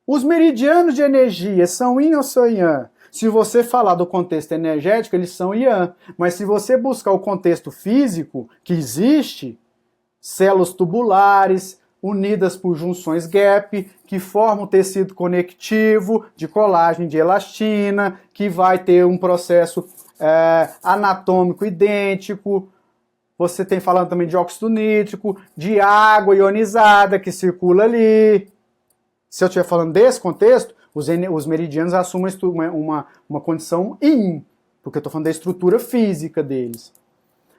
Os meridianos de energia são yin ou são yang? Se você falar do contexto energético, eles são yang. Mas se você buscar o contexto físico que existe, células tubulares, unidas por junções gap, que formam tecido conectivo de colágeno, de elastina, que vai ter um processo anatômico idêntico. Você tem falando também de óxido nítrico, de água ionizada que circula ali. Se eu estiver falando desse contexto, os meridianos assumem uma condição yin, porque eu estou falando da estrutura física deles.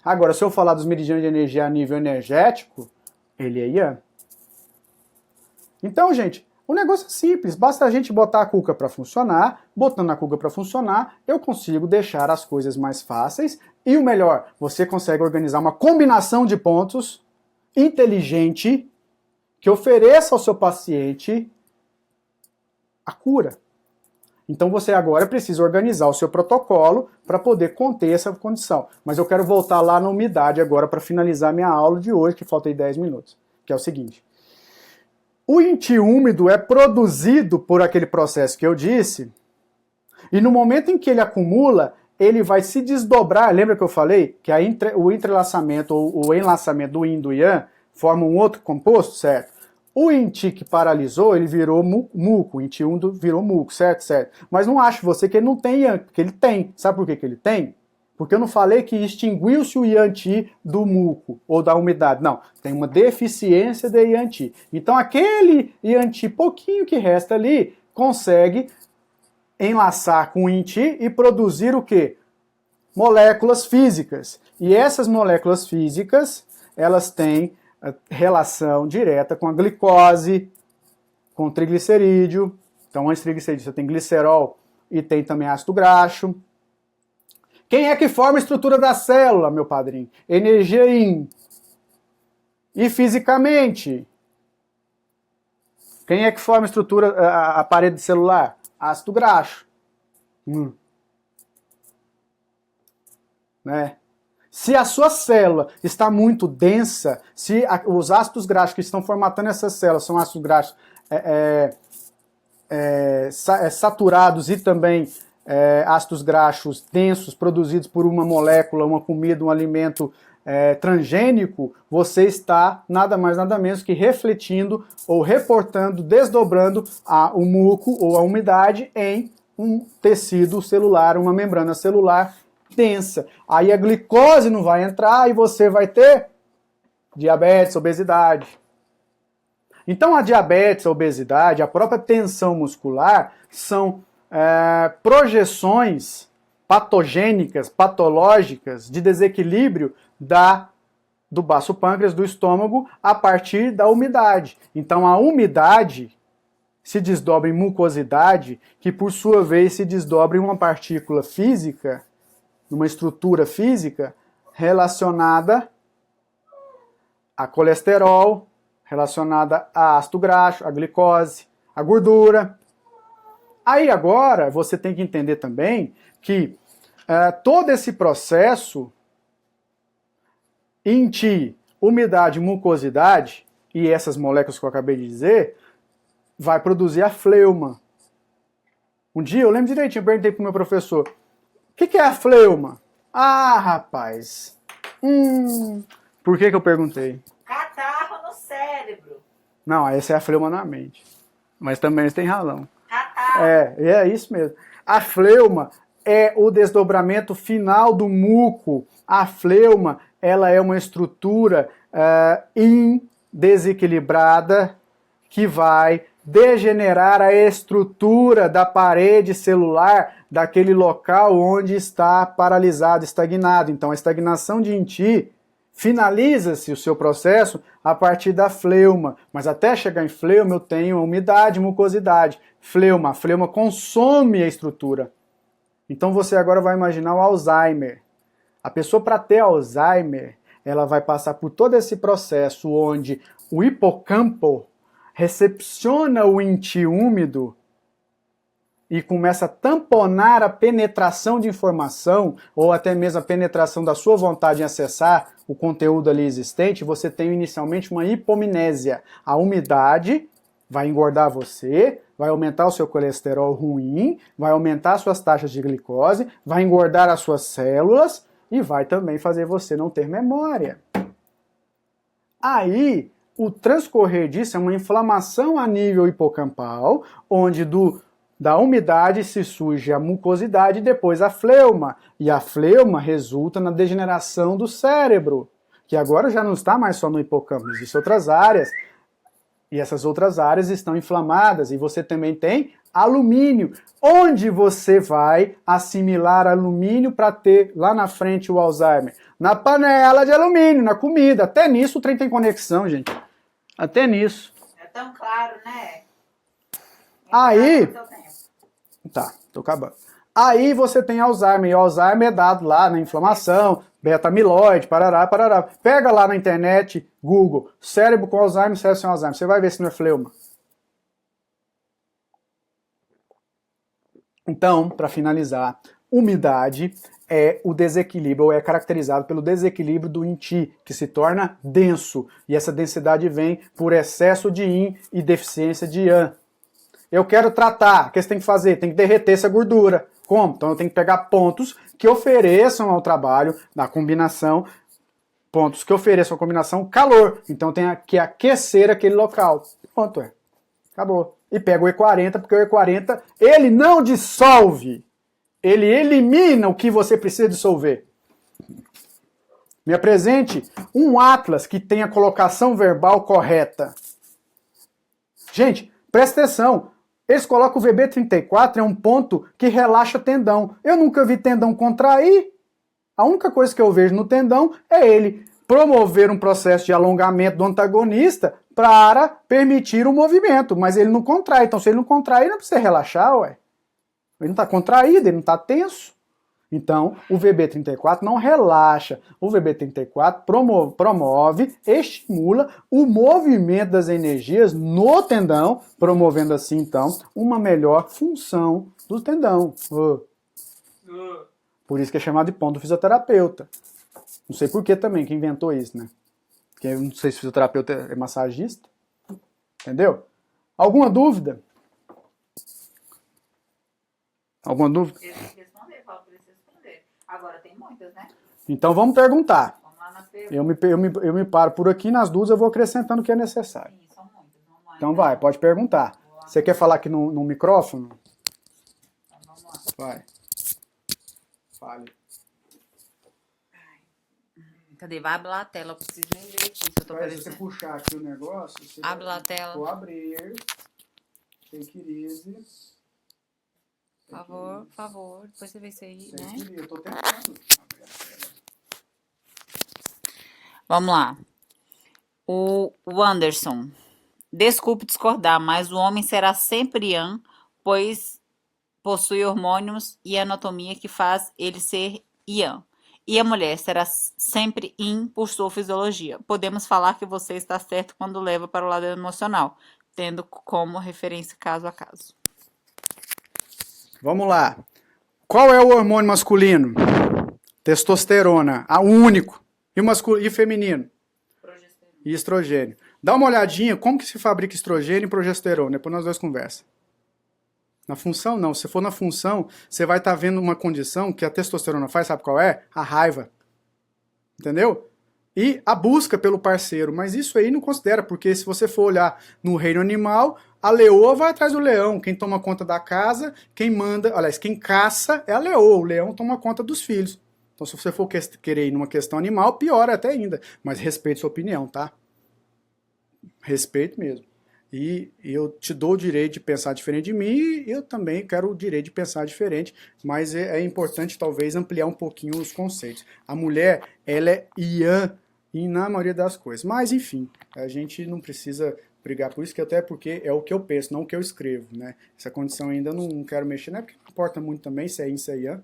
Agora, se eu falar dos meridianos de energia a nível energético, ele é yang. Então, gente, o negócio é simples, basta a gente botar a cuca para funcionar, botando a cuca para funcionar, eu consigo deixar as coisas mais fáceis e o melhor, você consegue organizar uma combinação de pontos inteligente que ofereça ao seu paciente a cura. Então você agora precisa organizar o seu protocolo para poder conter essa condição. Mas eu quero voltar lá na umidade agora para finalizar minha aula de hoje, que falta aí 10 minutos, que é o seguinte. O yin qi úmido é produzido por aquele processo que eu disse, e no momento em que ele acumula, ele vai se desdobrar. Lembra que eu falei que o entrelaçamento ou o enlaçamento do yin e do yang forma um outro composto, certo? O yin qi que paralisou, ele virou muco, o yin qi úmido virou muco, certo? Mas não acho você que ele não tem yang, porque ele tem. Sabe por que ele tem? Porque eu não falei que extinguiu-se o yang qi do muco ou da umidade. Não, tem uma deficiência de yang qi. Então aquele yang qi pouquinho que resta ali consegue enlaçar com o yin qi e produzir o quê? Moléculas físicas E essas moléculas físicas, elas têm relação direta com a glicose, com o triglicerídeo. Então, antes do triglicerídeo, você tem glicerol e tem também ácido graxo. Quem é que forma a estrutura da célula, meu padrinho? Energia in. E fisicamente? Quem é que forma a estrutura, a parede celular? Ácido graxo. Né? Se a sua célula está muito densa, se os ácidos graxos que estão formatando essa célula são ácidos graxos saturados e também ácidos graxos densos produzidos por uma molécula, uma comida, um alimento transgênico, você está nada mais nada menos que refletindo ou reportando, desdobrando o muco ou a umidade em um tecido celular, uma membrana celular densa. Aí a glicose não vai entrar e você vai ter diabetes, obesidade. Então a diabetes, a obesidade, a própria tensão muscular são projeções patogênicas, patológicas de desequilíbrio do baço pâncreas, do estômago, a partir da umidade. Então a umidade se desdobra em mucosidade, que por sua vez se desdobra em uma partícula física, numa estrutura física relacionada a colesterol, relacionada a ácido graxo, a glicose, a gordura. Aí agora você tem que entender também que todo esse processo em ti, umidade, mucosidade, e essas moléculas que eu acabei de dizer, vai produzir a fleuma. Um dia, eu lembro direitinho, eu perguntei para o meu professor, o que é a fleuma? Ah, rapaz. Por que eu perguntei? Catarro no cérebro. Não, essa é a fleuma na mente. Mas também eles têm razão. Catarro. É isso mesmo. A fleuma é o desdobramento final do muco. A fleuma, ela é uma estrutura desequilibrada que vai degenerar a estrutura da parede celular daquele local onde está paralisado, estagnado. Então, a estagnação de Inti finaliza-se o seu processo a partir da fleuma. Mas até chegar em fleuma, eu tenho umidade, mucosidade. Fleuma. A fleuma consome a estrutura. Então, você agora vai imaginar o Alzheimer. A pessoa, para ter Alzheimer, ela vai passar por todo esse processo onde o hipocampo recepciona o Inti úmido e começa a tamponar a penetração de informação, ou até mesmo a penetração da sua vontade em acessar o conteúdo ali existente, você tem inicialmente uma hipomnésia. A umidade vai engordar você, vai aumentar o seu colesterol ruim, vai aumentar suas taxas de glicose, vai engordar as suas células e vai também fazer você não ter memória. Aí, o transcorrer disso é uma inflamação a nível hipocampal, onde da umidade se surge a mucosidade e depois a fleuma. E a fleuma resulta na degeneração do cérebro, que agora já não está mais só no hipocampo, existem outras áreas. E essas outras áreas estão inflamadas. E você também tem alumínio. Onde você vai assimilar alumínio para ter lá na frente o Alzheimer? Na panela de alumínio, na comida. Até nisso o trem tem conexão, gente. Até nisso. É tão claro, né? Aí... Tá, tô acabando. Aí você tem Alzheimer, e o Alzheimer é dado lá na inflamação, beta-amiloide, parará, parará. Pega lá na internet, Google, cérebro com Alzheimer, cérebro sem Alzheimer, você vai ver se não é fleuma. Então, para finalizar, umidade é o desequilíbrio, ou é caracterizado pelo desequilíbrio do Inti, que se torna denso, e essa densidade vem por excesso de Yin e deficiência de Yang. Eu quero tratar, o que você tem que fazer? Tem que derreter essa gordura. Como? Então eu tenho que pegar pontos que ofereçam ao trabalho, na combinação, pontos que ofereçam a combinação calor. Então eu tenho que aquecer aquele local. Pronto, acabou. E pega o E40, porque o E40, ele não dissolve. Ele elimina o que você precisa dissolver. Me apresente um atlas que tenha a colocação verbal correta. Gente, presta atenção. Eles colocam o VB34, é um ponto que relaxa tendão. Eu nunca vi tendão contrair. A única coisa que eu vejo no tendão é ele promover um processo de alongamento do antagonista para permitir o movimento, mas ele não contrai. Então, se ele não contrai, não precisa relaxar, ué. Ele não está contraído, ele não está tenso. Então, o VB34 não relaxa. O VB34 promove, estimula o movimento das energias no tendão, promovendo assim, então, uma melhor função do tendão. Por isso que é chamado de ponto do fisioterapeuta. Não sei por que também, quem inventou isso, né? Porque eu não sei se o fisioterapeuta é massagista. Entendeu? Alguma dúvida? Alguma dúvida? Eles têm que responder, fala pra eles responderem. Agora tem muitas, né? Então vamos perguntar. Vamos lá nas perguntas. Eu me paro por aqui, nas dúvidas eu vou acrescentando o que é necessário. Sim, são muitas. Vamos lá, Então vai, pode perguntar. Você quer falar aqui no microfone? Então, vamos lá. Vai. Fale. Cadê? Vai abrir lá a tela, eu preciso nem ver aqui se eu tô Se você aparecendo. puxar aqui o negócio, você Abre lá a tela. vou abrir. Take it easy. Por favor, depois você vê isso aí, né? Take it easy. Eu tô tentando abrir a tela. Vamos lá. O Anderson. Desculpe discordar, mas o homem será sempre Yang, pois possui hormônios e anatomia que faz ele ser Yang. E a mulher será sempre Yin por sua fisiologia. Podemos falar que você está certo quando leva para o lado emocional, tendo como referência caso a caso. Vamos lá. Qual é o hormônio masculino? Testosterona, o único. E feminino? Progesterona. E estrogênio. Dá uma olhadinha como que se fabrica estrogênio e progesterona. Depois nós dois conversa. Na função, não. Se for na função, você vai estar vendo uma condição que a testosterona faz, sabe qual é? A raiva. Entendeu? E a busca pelo parceiro. Mas isso aí não considera, porque se você for olhar no reino animal, a leoa vai atrás do leão. Quem toma conta da casa, quem manda, aliás, quem caça é a leoa. O leão toma conta dos filhos. Então, se você for querer ir numa questão animal, pior até ainda. Mas respeite sua opinião, tá? Respeito mesmo. E eu te dou o direito de pensar diferente de mim e eu também quero o direito de pensar diferente, mas é importante talvez ampliar um pouquinho os conceitos. A mulher, ela é Yang na maioria das coisas, mas enfim, a gente não precisa brigar por isso, que até porque é o que eu penso, não o que eu escrevo, né? Essa condição ainda eu não quero mexer, não é porque não importa muito também se é Yin, se é Yang.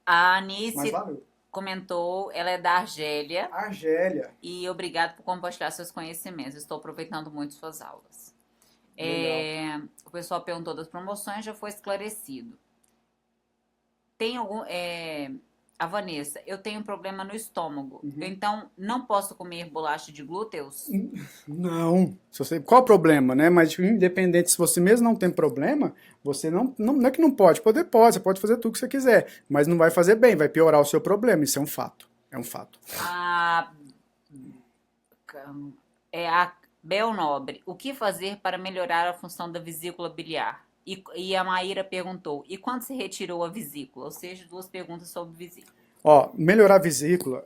A Anice Mas valeu. comentou, ela é da Argélia. Argélia. E obrigado por compartilhar seus conhecimentos. Estou aproveitando muito suas aulas. O pessoal perguntou das promoções, já foi esclarecido. Tem algum... a Vanessa, eu tenho um problema no estômago. Então, não posso comer bolacha de glúteos? Não. Qual o problema, né? Mas independente, se você mesmo não tem problema, você não é que não pode. Pode, você pode fazer tudo que você quiser. Mas não vai fazer bem, vai piorar o seu problema. Isso é um fato. É um fato. A Bel Nobre, o que fazer para melhorar a função da vesícula biliar? E a Maíra perguntou, e quando se retirou a vesícula? Ou seja, duas perguntas sobre vesícula. Ó, melhorar a vesícula,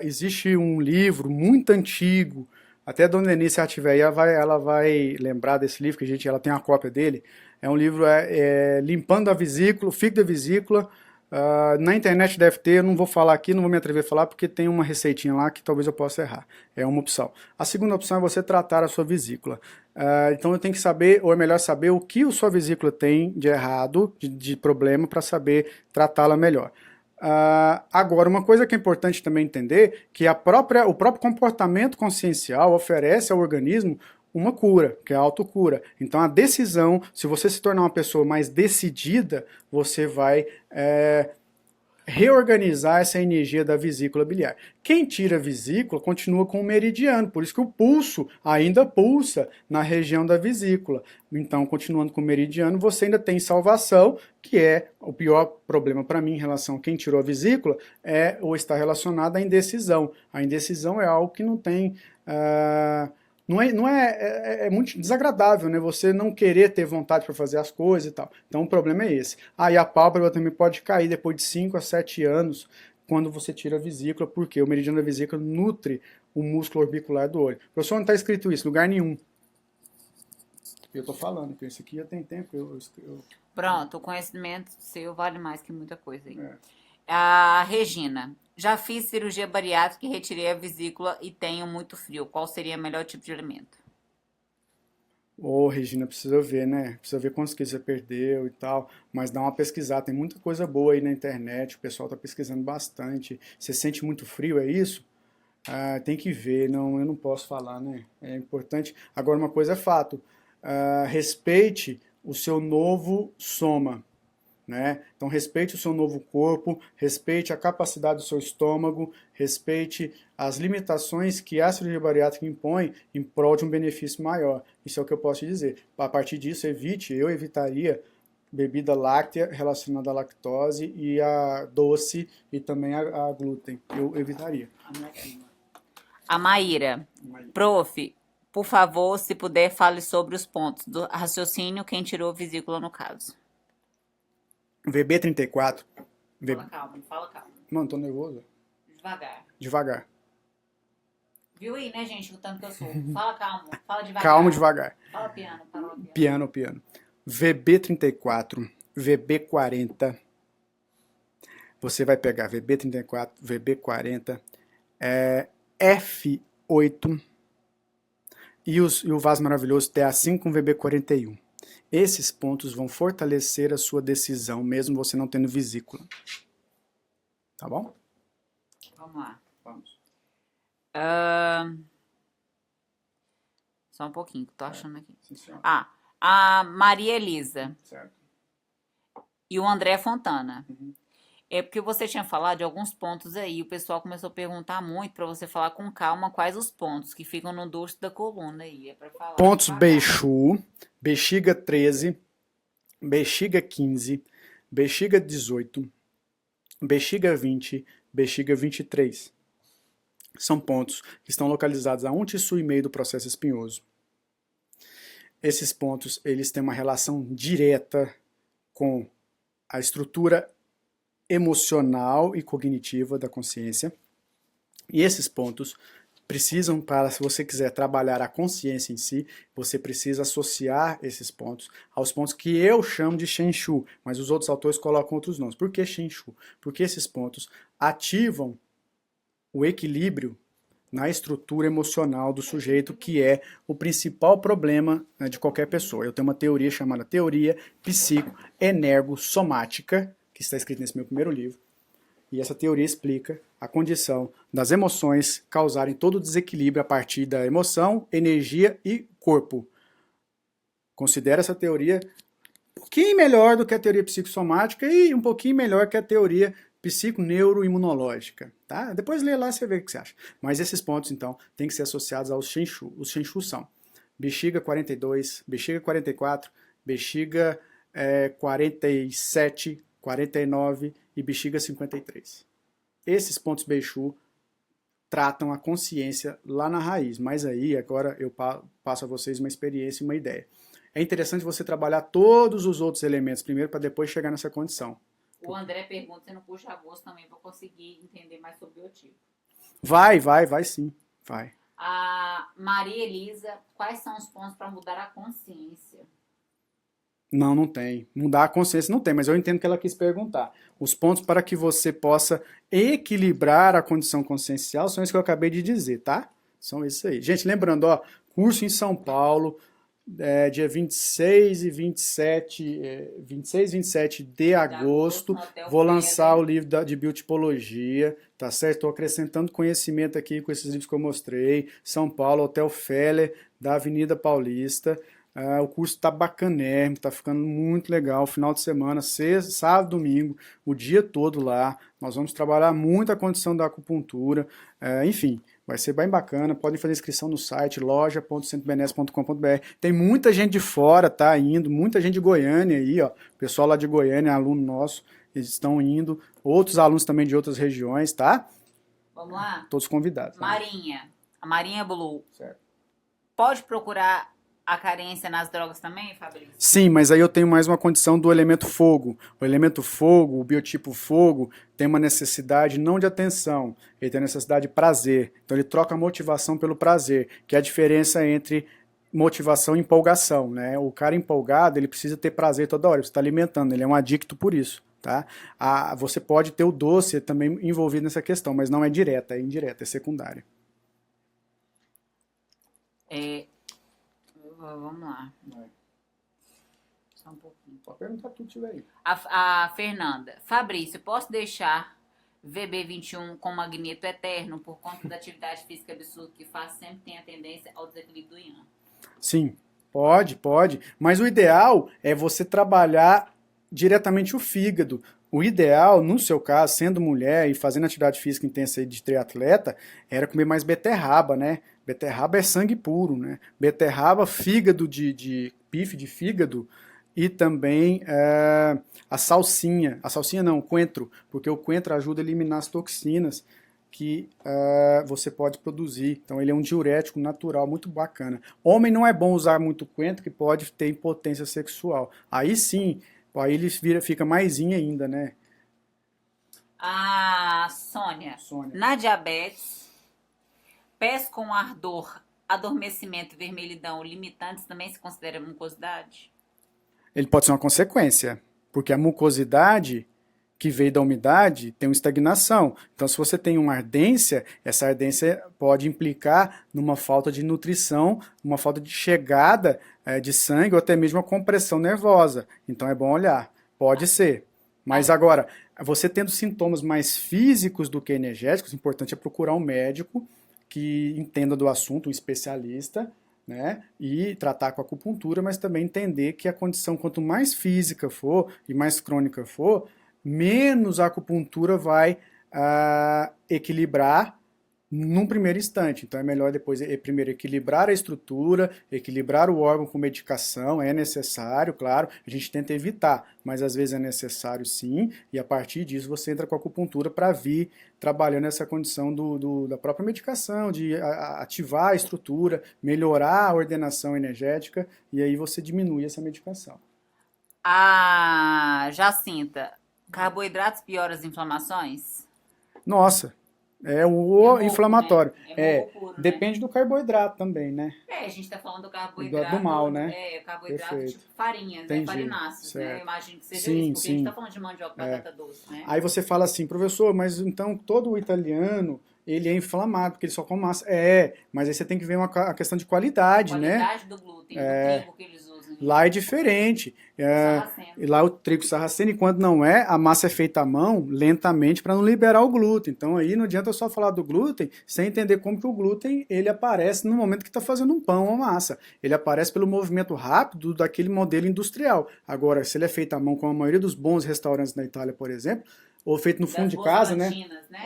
existe um livro muito antigo, até a dona Denise, se ela tiver aí, ela vai lembrar desse livro, que ela tem uma cópia dele. É um livro Limpando a Vesícula, o Fico da Vesícula. Na internet deve ter, eu não vou falar aqui, não vou me atrever a falar, porque tem uma receitinha lá que talvez eu possa errar. É uma opção. A segunda opção é você tratar a sua vesícula. Então eu tenho que saber, ou é melhor saber, o que a sua vesícula tem de errado, de problema, para saber tratá-la melhor. Agora, uma coisa que é importante também entender, que o próprio comportamento consciencial oferece ao organismo uma cura, que é a autocura. Então a decisão, se você se tornar uma pessoa mais decidida, você vai reorganizar essa energia da vesícula biliar. Quem tira a vesícula continua com o meridiano, por isso que o pulso ainda pulsa na região da vesícula. Então, continuando com o meridiano, você ainda tem salvação, que é o pior problema para mim em relação a quem tirou a vesícula, ou está relacionado à indecisão. A indecisão é algo que não tem... é muito desagradável, né? Você não querer ter vontade para fazer as coisas e tal. Então o problema é esse. E a pálpebra também pode cair depois de 5 a 7 anos quando você tira a vesícula, porque o meridiano da vesícula nutre o músculo orbicular do olho. Professor, não está escrito isso, lugar nenhum. Eu estou falando, que isso aqui já tem tempo. Pronto, o conhecimento seu vale mais que muita coisa aí. A Regina. Já fiz cirurgia bariátrica e retirei a vesícula e tenho muito frio. Qual seria o melhor tipo de alimento? Ô, Regina, precisa ver, né? Precisa ver quantos quilos você perdeu e tal. Mas dá uma pesquisada. Tem muita coisa boa aí na internet. O pessoal tá pesquisando bastante. Você sente muito frio, é isso? Ah, tem que ver. Não, eu não posso falar, né? É importante. Agora, uma coisa é fato. Respeite o seu novo soma, né? Então respeite o seu novo corpo, respeite a capacidade do seu estômago, respeite as limitações que a cirurgia bariátrica impõe em prol de um benefício maior. Isso é o que eu posso te dizer. A partir disso, eu evitaria bebida láctea relacionada à lactose e a doce e também a glúten. Eu evitaria. A Maíra. Prof, por favor, se puder, fale sobre os pontos do raciocínio, quem tirou vesícula no caso. VB34. Fala calma, fala calma. Mano, tô nervoso. Devagar. Devagar. Viu aí, né, gente, o tanto que eu sou. Fala calma, fala devagar. Calma, devagar. Fala piano, fala Piano, piano. piano. VB34, VB40. Você vai pegar VB34, VB40, F8 e o vaso maravilhoso TA5 com VB41. Esses pontos vão fortalecer a sua decisão, mesmo você não tendo vesícula. Tá bom? Vamos lá. Vamos. Só um pouquinho, que eu tô achando aqui. Sim, senhora. A Maria Elisa Certo. e o André Fontana. Uhum. É porque você tinha falado de alguns pontos aí, o pessoal começou a perguntar muito pra você falar com calma quais os pontos que ficam no dorso da coluna aí, é pra falar Pontos devagar. Beixu, bexiga 13, bexiga 15, bexiga 18, bexiga 20, bexiga 23. São pontos que estão localizados a 1 tissu e meio do processo espinhoso. Esses pontos, eles têm uma relação direta com a estrutura emocional e cognitiva da consciência. E esses pontos precisam, se você quiser trabalhar a consciência em si, você precisa associar esses pontos aos pontos que eu chamo de Shen Shu, mas os outros autores colocam outros nomes. Por que Shen Shu? Porque esses pontos ativam o equilíbrio na estrutura emocional do sujeito, que é o principal problema, né, de qualquer pessoa. Eu tenho uma teoria chamada Teoria Psico-Energossomática, que está escrita nesse meu primeiro livro, e essa teoria explica a condição das emoções causarem todo o desequilíbrio a partir da emoção, energia e corpo. Considero essa teoria um pouquinho melhor do que a teoria psicossomática e um pouquinho melhor que a teoria psiconeuroimunológica, tá? Depois lê lá e você vê o que você acha. Mas esses pontos, então, têm que ser associados aos Shen Shu. Os Shen Shu são bexiga 42, bexiga 44, bexiga 47, 49 e bexiga 53. Esses pontos Beixu tratam a consciência lá na raiz, mas aí agora eu passo a vocês uma experiência e uma ideia. É interessante você trabalhar todos os outros elementos primeiro para depois chegar nessa condição. O André pergunta se não puxa a gosto também para conseguir entender mais sobre o biotipo. Vai sim, vai. A Maria Elisa, quais são os pontos para mudar a consciência? Não tem. Mudar a consciência não tem, mas eu entendo que ela quis perguntar. Os pontos para que você possa equilibrar a condição consciencial são esses que eu acabei de dizer, tá? São esses aí. Gente, lembrando, ó, curso em São Paulo, dia 26 e 27, 26 e 27 de agosto, vou lançar o livro de biotipologia, tá certo? Estou acrescentando conhecimento aqui com esses livros que eu mostrei. São Paulo, Hotel Feller, da Avenida Paulista. O curso tá bacanérrimo, tá ficando muito legal. Final de semana, sexta, sábado, domingo, o dia todo lá. Nós vamos trabalhar muito a condição da acupuntura. Enfim, vai ser bem bacana. Podem fazer inscrição no site loja.centrobenesse.com.br. Tem muita gente de fora, tá indo, muita gente de Goiânia aí, ó. Pessoal lá de Goiânia, aluno nosso, eles estão indo. Outros alunos também de outras regiões, tá? Vamos lá? Todos convidados. Marinha, a Marinha Blue. Certo. Pode procurar a carência nas drogas também, Fabrício? Sim, mas aí eu tenho mais uma condição do elemento fogo. O elemento fogo, o biotipo fogo, tem uma necessidade não de atenção, ele tem a necessidade de prazer. Então ele troca a motivação pelo prazer, que é a diferença entre motivação e empolgação, né? O cara empolgado, ele precisa ter prazer toda hora, ele está alimentando, ele é um adicto por isso, tá? Você pode ter o doce também envolvido nessa questão, mas não é direta, é indireta, é secundária. É, vamos lá. Só um pouquinho. Pode perguntar tudo que tiver aí. A Fernanda. Fabrício, posso deixar VB21 com magneto eterno por conta da atividade física absurda que faz, sempre tem a tendência ao desequilíbrio do Ian? Sim, pode. Mas o ideal é você trabalhar diretamente o fígado. O ideal, no seu caso, sendo mulher e fazendo atividade física intensa aí de triatleta, era comer mais beterraba, né? Beterraba é sangue puro, né? Beterraba, fígado de bife de fígado e também a salsinha. A salsinha não, o coentro, porque o coentro ajuda a eliminar as toxinas que você pode produzir. Então ele é um diurético natural muito bacana. Homem não é bom usar muito coentro, que pode ter impotência sexual. Aí sim, aí ele fica maisinho ainda, né? A Sônia. Sônia. Na diabetes, pés com ardor, adormecimento e vermelhidão limitantes também se considera mucosidade? Ele pode ser uma consequência, porque a mucosidade que veio da umidade tem uma estagnação. Então, se você tem uma ardência, essa ardência pode implicar numa falta de nutrição, uma falta de chegada de sangue ou até mesmo uma compressão nervosa. Então, é bom olhar. Pode ser. Mas agora, você tendo sintomas mais físicos do que energéticos, o importante é procurar um médico que entenda do assunto, um especialista, né, e tratar com a acupuntura, mas também entender que a condição, quanto mais física for e mais crônica for, menos a acupuntura vai equilibrar num primeiro instante. Então é melhor depois primeiro equilibrar a estrutura, equilibrar o órgão com medicação, é necessário, claro, a gente tenta evitar, mas às vezes é necessário sim, e a partir disso você entra com a acupuntura para vir trabalhando essa condição da própria medicação, de ativar a estrutura, melhorar a ordenação energética, e aí você diminui essa medicação. A Jacinta. Carboidratos pioram as inflamações? Nossa, é o louco, inflamatório. né? É loucura, né? Depende do carboidrato também, né? A gente tá falando do carboidrato. Do mal, né? Carboidrato Perfeito. tipo farinhas, né? Entendi. Farináceos, né? Eu Certo. imagino que seja Sim, isso, porque a gente sim. tá falando de mandioca, batata doce, né? Aí você fala assim, professor, mas então todo o italiano, ele é inflamado, porque ele só come massa. Mas aí você tem que ver a questão de qualidade, né? Qualidade do glúten, do trigo que eles usam. Lá é diferente. Sarraceno. E lá o trigo sarraceno, e quando não é, a massa é feita à mão, lentamente, para não liberar o glúten. Então aí não adianta só falar do glúten sem entender como que o glúten ele aparece no momento que está fazendo um pão ou massa. Ele aparece pelo movimento rápido daquele modelo industrial. Agora, se ele é feito à mão, como a maioria dos bons restaurantes na Itália, por exemplo, ou feito no fundo de casa, né?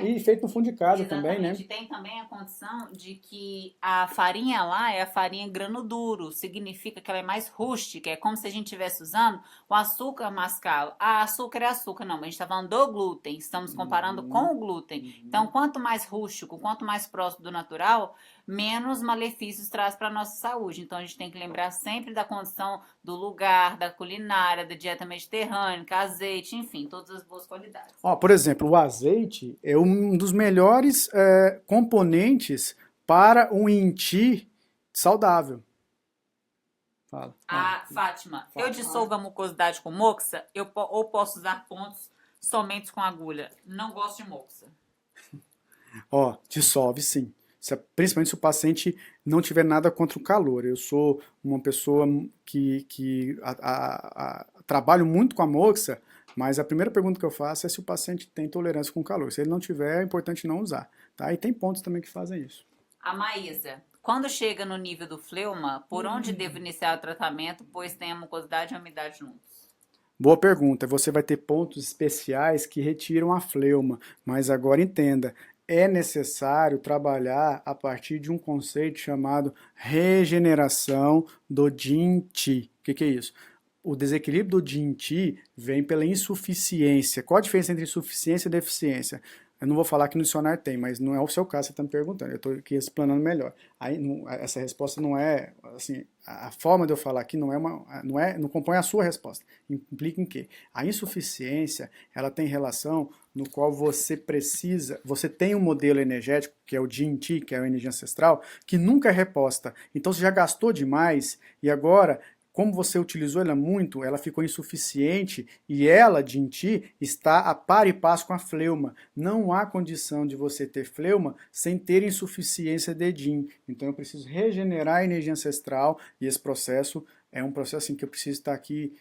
E feito no fundo de casa também, né? Tem também a condição de que a farinha lá é a farinha grano duro, significa que ela é mais rústica, é como se a gente estivesse usando o açúcar mascavo. Açúcar é açúcar, não, mas a gente está falando do glúten, estamos comparando com o glúten. Então, quanto mais rústico, quanto mais próximo do natural, menos malefícios traz para a nossa saúde. Então, a gente tem que lembrar sempre da condição do lugar, da culinária, da dieta mediterrânea, azeite, enfim, todas as boas qualidades. Por exemplo, o azeite é um dos melhores componentes para um inti saudável. Fala. Fátima, eu dissolvo a mucosidade com moxa ou posso usar pontos somente com agulha? Não gosto de moxa. Dissolve sim. Principalmente se o paciente não tiver nada contra o calor. Eu sou uma pessoa que trabalho muito com a moxa, mas a primeira pergunta que eu faço é se o paciente tem tolerância com calor. Se ele não tiver, é importante não usar. Tá? E tem pontos também que fazem isso. A Maísa, quando chega no nível do fleuma, por onde devo iniciar o tratamento, pois tem a mucosidade e a umidade juntos? Boa pergunta. Você vai ter pontos especiais que retiram a fleuma, mas agora entenda, é necessário trabalhar a partir de um conceito chamado regeneração do Jin-Chi. O que é isso? O desequilíbrio do Jin-Chi vem pela insuficiência. Qual a diferença entre insuficiência e deficiência? Eu não vou falar que no dicionário tem, mas não é o seu caso, você está me perguntando. Eu estou aqui explanando melhor. Aí, essa resposta não é, assim, a forma de eu falar aqui não compõe a sua resposta. Implica em quê? A insuficiência, ela tem relação no qual você tem um modelo energético, que é o Jin-Chi, que é a energia ancestral, que nunca é reposta. Então você já gastou demais e agora como você utilizou ela muito, ela ficou insuficiente e ela, Dinti, está a par e passo com a fleuma. Não há condição de você ter fleuma sem ter insuficiência de Din. Então eu preciso regenerar a energia ancestral e esse processo é um processo assim, que eu preciso estar aqui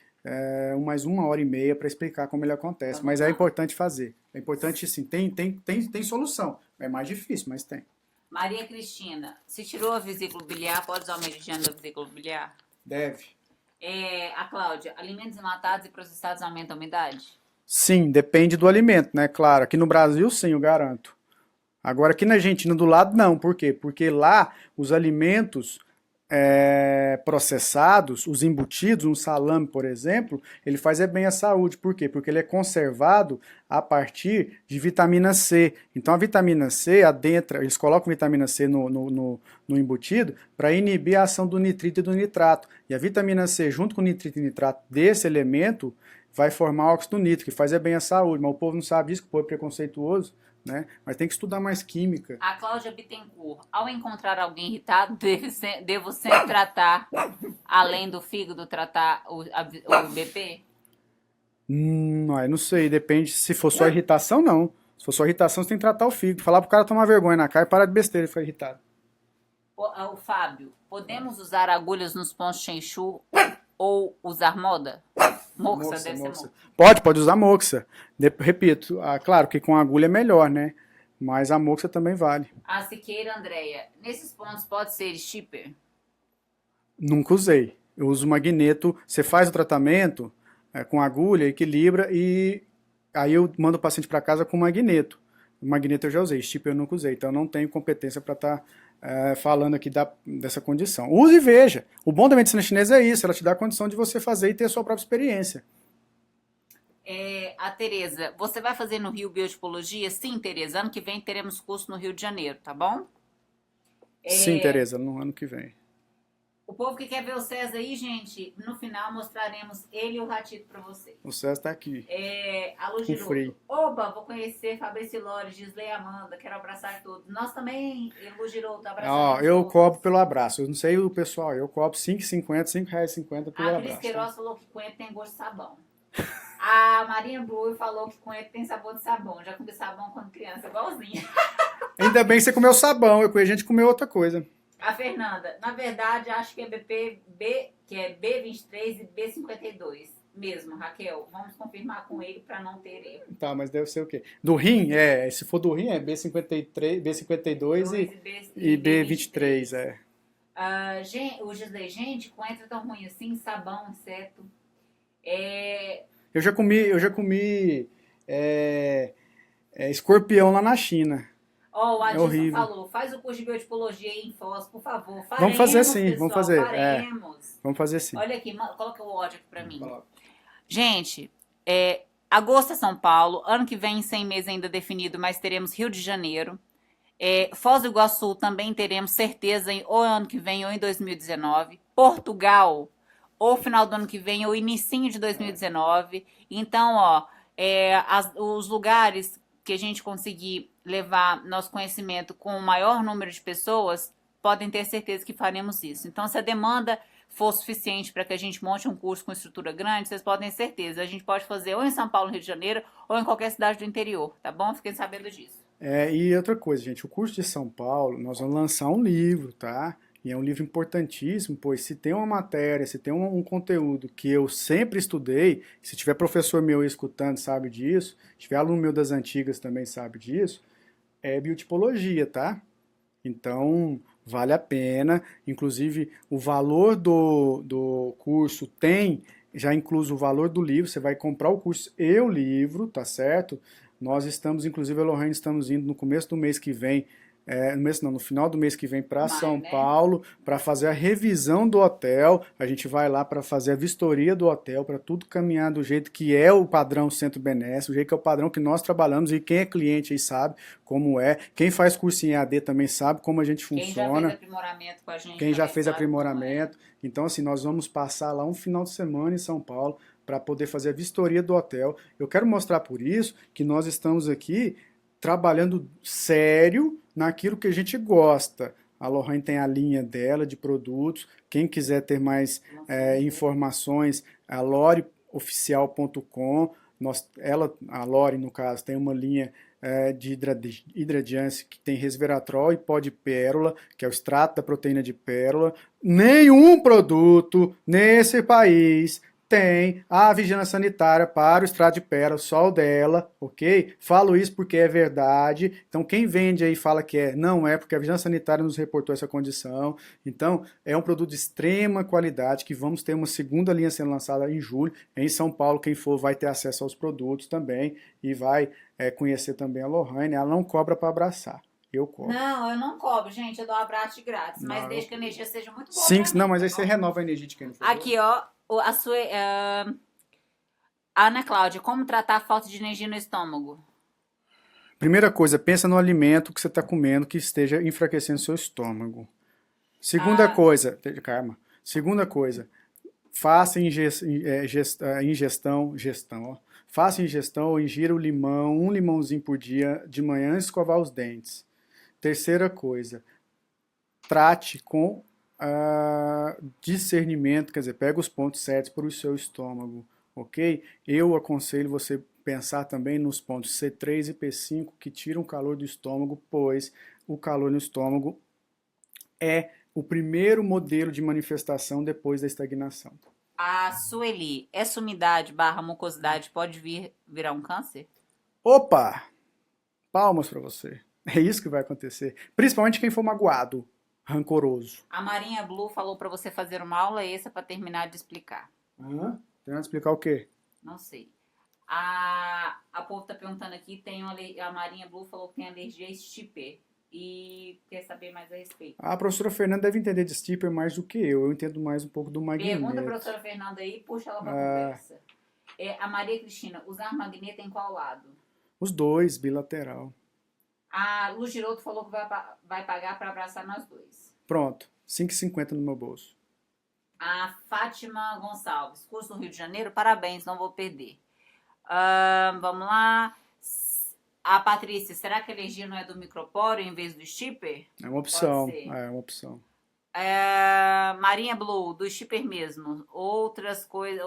mais 1 hora e meia para explicar como ele acontece. Vamos Mas é lá. importante fazer. É importante, sim, tem solução. É mais difícil, mas tem. Maria Cristina, se tirou a vesícula biliar, pode usar o meridiano da vesícula biliar? Deve. A Cláudia, alimentos enlatados e processados aumentam a umidade? Sim, depende do alimento, né? Claro, aqui no Brasil, sim, eu garanto. Agora, aqui na Argentina, do lado, não. Por quê? Porque lá, os alimentos processados, os embutidos, um salame, por exemplo, ele faz bem à saúde. Por quê? Porque ele é conservado a partir de vitamina C. Então a vitamina C adentra, eles colocam vitamina C no embutido para inibir a ação do nitrito e do nitrato. E a vitamina C, junto com o nitrito e nitrato desse elemento, vai formar óxido nítrico, que faz bem à saúde. Mas o povo não sabe disso, que o povo é preconceituoso. Né? Mas tem que estudar mais química. A Cláudia Bittencourt, ao encontrar alguém irritado, devo sempre tratar, além do fígado, tratar o BP? Não sei, depende. Se for só irritação, não. Se for só irritação, você tem que tratar o fígado. Falar pro cara tomar vergonha na cara e parar de besteira e ficar irritado. O Fábio, podemos usar agulhas nos pontos Shenchu ou usar moda? Moxa, deve ser moxa. Pode usar moxa. Repito, claro que com agulha é melhor, né? Mas a moxa também vale. A Siqueira Andréia, nesses pontos pode ser shipper? Nunca usei. Eu uso magneto. Você faz o tratamento com agulha, equilibra e aí eu mando o paciente para casa com magneto. O magneto eu já usei, shipper eu nunca usei. Então eu não tenho competência para estar falando aqui dessa condição. Use e veja. O bom da medicina chinesa é isso, ela te dá a condição de você fazer e ter a sua própria experiência. A Tereza, você vai fazer no Rio Biotipologia? Sim, Tereza, ano que vem teremos curso no Rio de Janeiro, tá bom? Sim, Tereza, no ano que vem. O povo que quer ver o César aí, gente, no final mostraremos ele e o Ratito pra vocês. O César tá aqui. A Lu Giroto. Oba, vou conhecer Fabrício Lores, Gisley Amanda, quero abraçar todos. Nós também, Lu Giroto, abraçar eu cobro pelo abraço. Eu não sei o pessoal, eu cobro R$5,50, R$5,50 pelo abraço. A Cris Queiroz falou que coentro tem gosto de sabão. A Marinha Blue falou que coentro tem sabor de sabão. Já comi sabão quando criança, igualzinha. Ainda bem que você comeu sabão, a gente comeu outra coisa. A Fernanda, na verdade, acho que é que é B23 e B52 mesmo, Raquel. Vamos confirmar com ele para não ter erro. Tá, mas deve ser o quê? Do rim? Se for do rim, é B53, B52 e B23, o Gisley, gente, coentro tão ruim assim, sabão, inseto. Eu já comi escorpião lá na China. O Adilson falou, faz o curso de biotipologia aí em Foz, por favor. Vamos fazer sim, pessoal, vamos fazer. Vamos fazer sim. Olha aqui, coloca o ódio aqui pra mim. Gente, agosto é São Paulo, ano que vem, sem mês ainda definido, mas teremos Rio de Janeiro. Foz do Iguaçu também teremos certeza ou ano que vem ou em 2019. Portugal, ou final do ano que vem ou inicinho de 2019. Então, os lugares que a gente conseguir levar nosso conhecimento com o maior número de pessoas, podem ter certeza que faremos isso. Então, se a demanda for suficiente para que a gente monte um curso com estrutura grande, vocês podem ter certeza. A gente pode fazer ou em São Paulo, Rio de Janeiro, ou em qualquer cidade do interior, tá bom? Fiquem sabendo disso. E outra coisa, gente, o curso de São Paulo, nós vamos lançar um livro, tá? E é um livro importantíssimo, pois se tem uma matéria, se tem um conteúdo que eu sempre estudei, se tiver professor meu escutando sabe disso, se tiver aluno meu das antigas também sabe disso, é biotipologia, tá? Então, vale a pena. Inclusive, o valor do curso tem já incluso o valor do livro. Você vai comprar o curso e o livro, tá certo? Nós estamos, inclusive, a Lorraine, estamos indo no começo do mês que vem, no final do mês que vem para São Paulo, para fazer a revisão do hotel. A gente vai lá para fazer a vistoria do hotel, para tudo caminhar do jeito que é o padrão Centro Benesse, o jeito que é o padrão que nós trabalhamos, e quem é cliente aí sabe como é. Quem faz curso em EAD também sabe como a gente funciona. Quem já fez aprimoramento com a gente. Quem já fez aprimoramento. Então, assim, nós vamos passar lá um final de semana em São Paulo para poder fazer a vistoria do hotel. Eu quero mostrar por isso que nós estamos aqui trabalhando sério naquilo que a gente gosta. A Lohane tem a linha dela de produtos. Quem quiser ter mais informações, a loreoficial.com. A Lore, no caso, tem uma linha de hidradiante que tem resveratrol e pó de pérola, que é o extrato da proteína de pérola. Nenhum produto nesse país tem a vigilância sanitária para o extrato de pérola, só o dela, ok? Falo isso porque é verdade. Então, quem vende aí fala que não é, porque a vigilância sanitária nos reportou essa condição. Então, é um produto de extrema qualidade, que vamos ter uma segunda linha sendo lançada em julho. Em São Paulo, quem for vai ter acesso aos produtos também e vai conhecer também a Lohane. Ela não cobra para abraçar. Eu cobro. Não, eu não cobro, gente. Eu dou um abraço de grátis. Mas Não, desde que a energia seja muito boa Sim, pra mim, não, mas tá aí você bom? renova a energia de quem não for. Aqui, ó. A sua. Ana Cláudia, como tratar a falta de energia no estômago? Primeira coisa, pensa no alimento que você está comendo que esteja enfraquecendo seu estômago. Segunda coisa, calma. Segunda coisa, faça ingestão, ó. Faça ingestão ou ingira o limão, um limãozinho por dia de manhã antes de escovar os dentes. Terceira coisa, trate com discernimento, quer dizer, pega os pontos certos para o seu estômago, ok? Eu aconselho você pensar também nos pontos C3 e P5 que tiram o calor do estômago, pois o calor no estômago é o primeiro modelo de manifestação depois da estagnação. A Sueli, essa umidade barra mucosidade pode virar um câncer? Opa! Palmas para você. É isso que vai acontecer. Principalmente quem for magoado, rancoroso. A Marinha Blue falou pra você fazer uma aula extra pra terminar de explicar. Terminando de explicar o quê? Não sei. A povo tá perguntando aqui, a Marinha Blue falou que tem alergia a stipper e quer saber mais a respeito. A professora Fernanda deve entender de stipper mais do que eu. Eu entendo mais um pouco do magneto. Pergunta a professora Fernanda aí, puxa ela pra conversa. A Maria Cristina, usar magneto em qual lado? Os dois, bilateral. A Lu Giroto falou que vai pagar pra abraçar nós dois. Pronto, 5,50 no meu bolso. A Fátima Gonçalves, curso no Rio de Janeiro, parabéns, não vou perder. Vamos lá. A Patrícia, será que a alergia não é do micropóreo em vez do stipper? É uma opção. Pode ser. É uma opção. Marinha Blue, do stipper mesmo. Outras coisas.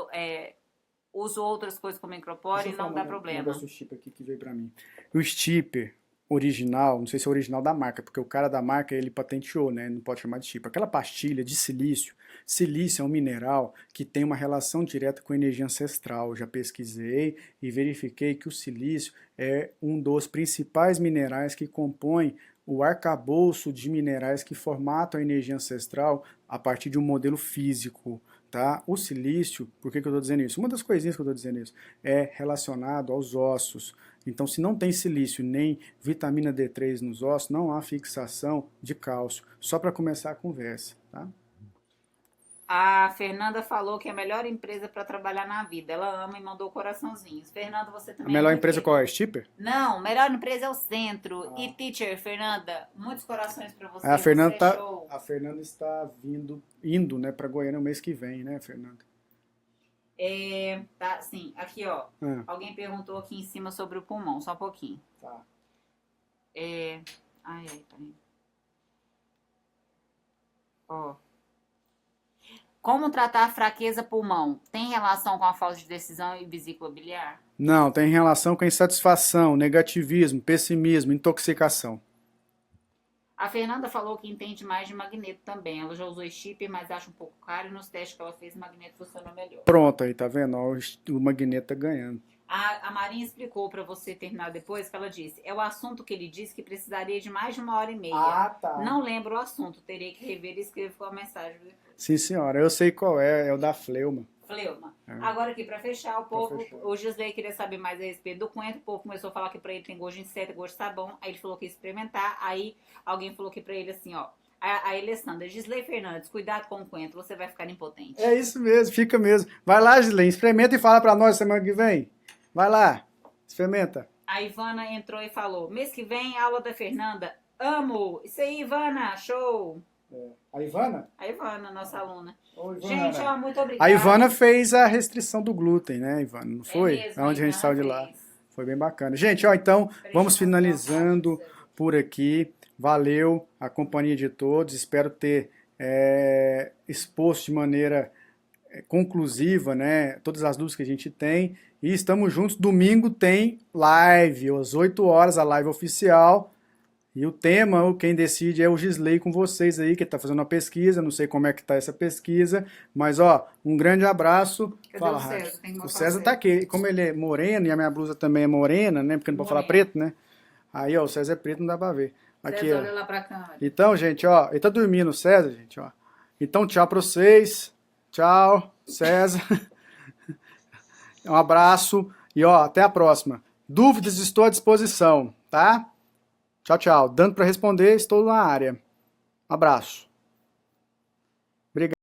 Uso outras coisas como micropóreo e não dá problema. Um negócio do stipper aqui que veio pra mim. O stipper original, não sei se é original da marca, porque o cara da marca ele patenteou, né? Não pode chamar de stipper. Aquela pastilha de silício. Silício é um mineral que tem uma relação direta com energia ancestral. Eu já pesquisei e verifiquei que o silício é um dos principais minerais que compõem o arcabouço de minerais que formatam a energia ancestral a partir de um modelo físico. Tá? O silício, por que eu estou dizendo isso? Uma das coisinhas que eu estou dizendo isso é relacionado aos ossos. Então, se não tem silício nem vitamina D3 nos ossos, não há fixação de cálcio. Só para começar a conversa. Tá? A Fernanda falou que é a melhor empresa para trabalhar na vida. Ela ama e mandou coraçãozinhos. Fernanda, você também. A melhor empresa qual é? Stipper? Não, a melhor empresa é o Centro. E teacher, Fernanda, muitos corações para você. A Fernanda, você é show. A Fernanda está indo, né, para Goiânia o mês que vem, né, Fernanda? Tá, sim. Aqui, ó. Alguém perguntou aqui em cima sobre o pulmão. Só um pouquinho. Tá. Peraí. Ó. Como tratar a fraqueza pulmão? Tem relação com a falta de decisão e vesícula biliar? Não, tem relação com insatisfação, negativismo, pessimismo, intoxicação. A Fernanda falou que entende mais de magneto também. Ela já usou stipper, mas acha um pouco caro e nos testes que ela fez, o magneto funcionou melhor. Pronto, aí tá vendo? O magneto tá ganhando. A Marinha explicou para você terminar depois que ela disse. É o assunto que ele disse que precisaria de mais de 1h30. Ah, tá. Não lembro o assunto. Teria que rever e escrever com a mensagem depois. Sim, senhora. Eu sei qual é. É o da fleuma. Fleuma. Agora aqui, para fechar, o Gisley queria saber mais a respeito do coentro. O povo começou a falar que para ele tem gosto de inseto, gosto de sabão. Aí ele falou que ia experimentar. Aí alguém falou que para ele assim, ó. A Alessandra, Gisley Fernandes, cuidado com o coentro, você vai ficar impotente. É isso mesmo, fica mesmo. Vai lá, Gisley, experimenta e fala para nós semana que vem. Vai lá, experimenta. A Ivana entrou e falou, mês que vem, aula da Fernanda. Amo! Isso aí, Ivana, show! A Ivana? A Ivana, nossa aluna. Ivana. Gente, ó, muito obrigada. A Ivana fez a restrição do glúten, né, Ivana? Não foi? Mesmo, Onde a gente saiu de fez. lá. Foi bem bacana. Gente, ó, então, vamos finalizando. por aqui. Valeu a companhia de todos. Espero ter exposto de maneira conclusiva, né, todas as dúvidas que a gente tem. E estamos juntos. Domingo tem live, às 8 horas, a live oficial. E o tema, quem decide é o Gisley com vocês aí, que está fazendo uma pesquisa. Não sei como é que está essa pesquisa. Mas, ó, um grande abraço. Cadê Fala, o César? Rafa. Tem que O mostrar César tá aqui. Como ele é moreno e a minha blusa também é morena, né? Porque não pode falar Morena. preto, né? Aí, ó, o César é preto, não dá pra ver. Aqui, César, ó. olha lá pra câmera. Então, gente, ó, ele tá dormindo, o César, gente, ó. Então, tchau pra vocês. Tchau, César. Um abraço e, ó, até a próxima. Dúvidas, estou à disposição, tá? Tchau, tchau. Dando para responder, estou na área. Um abraço. Obrigado.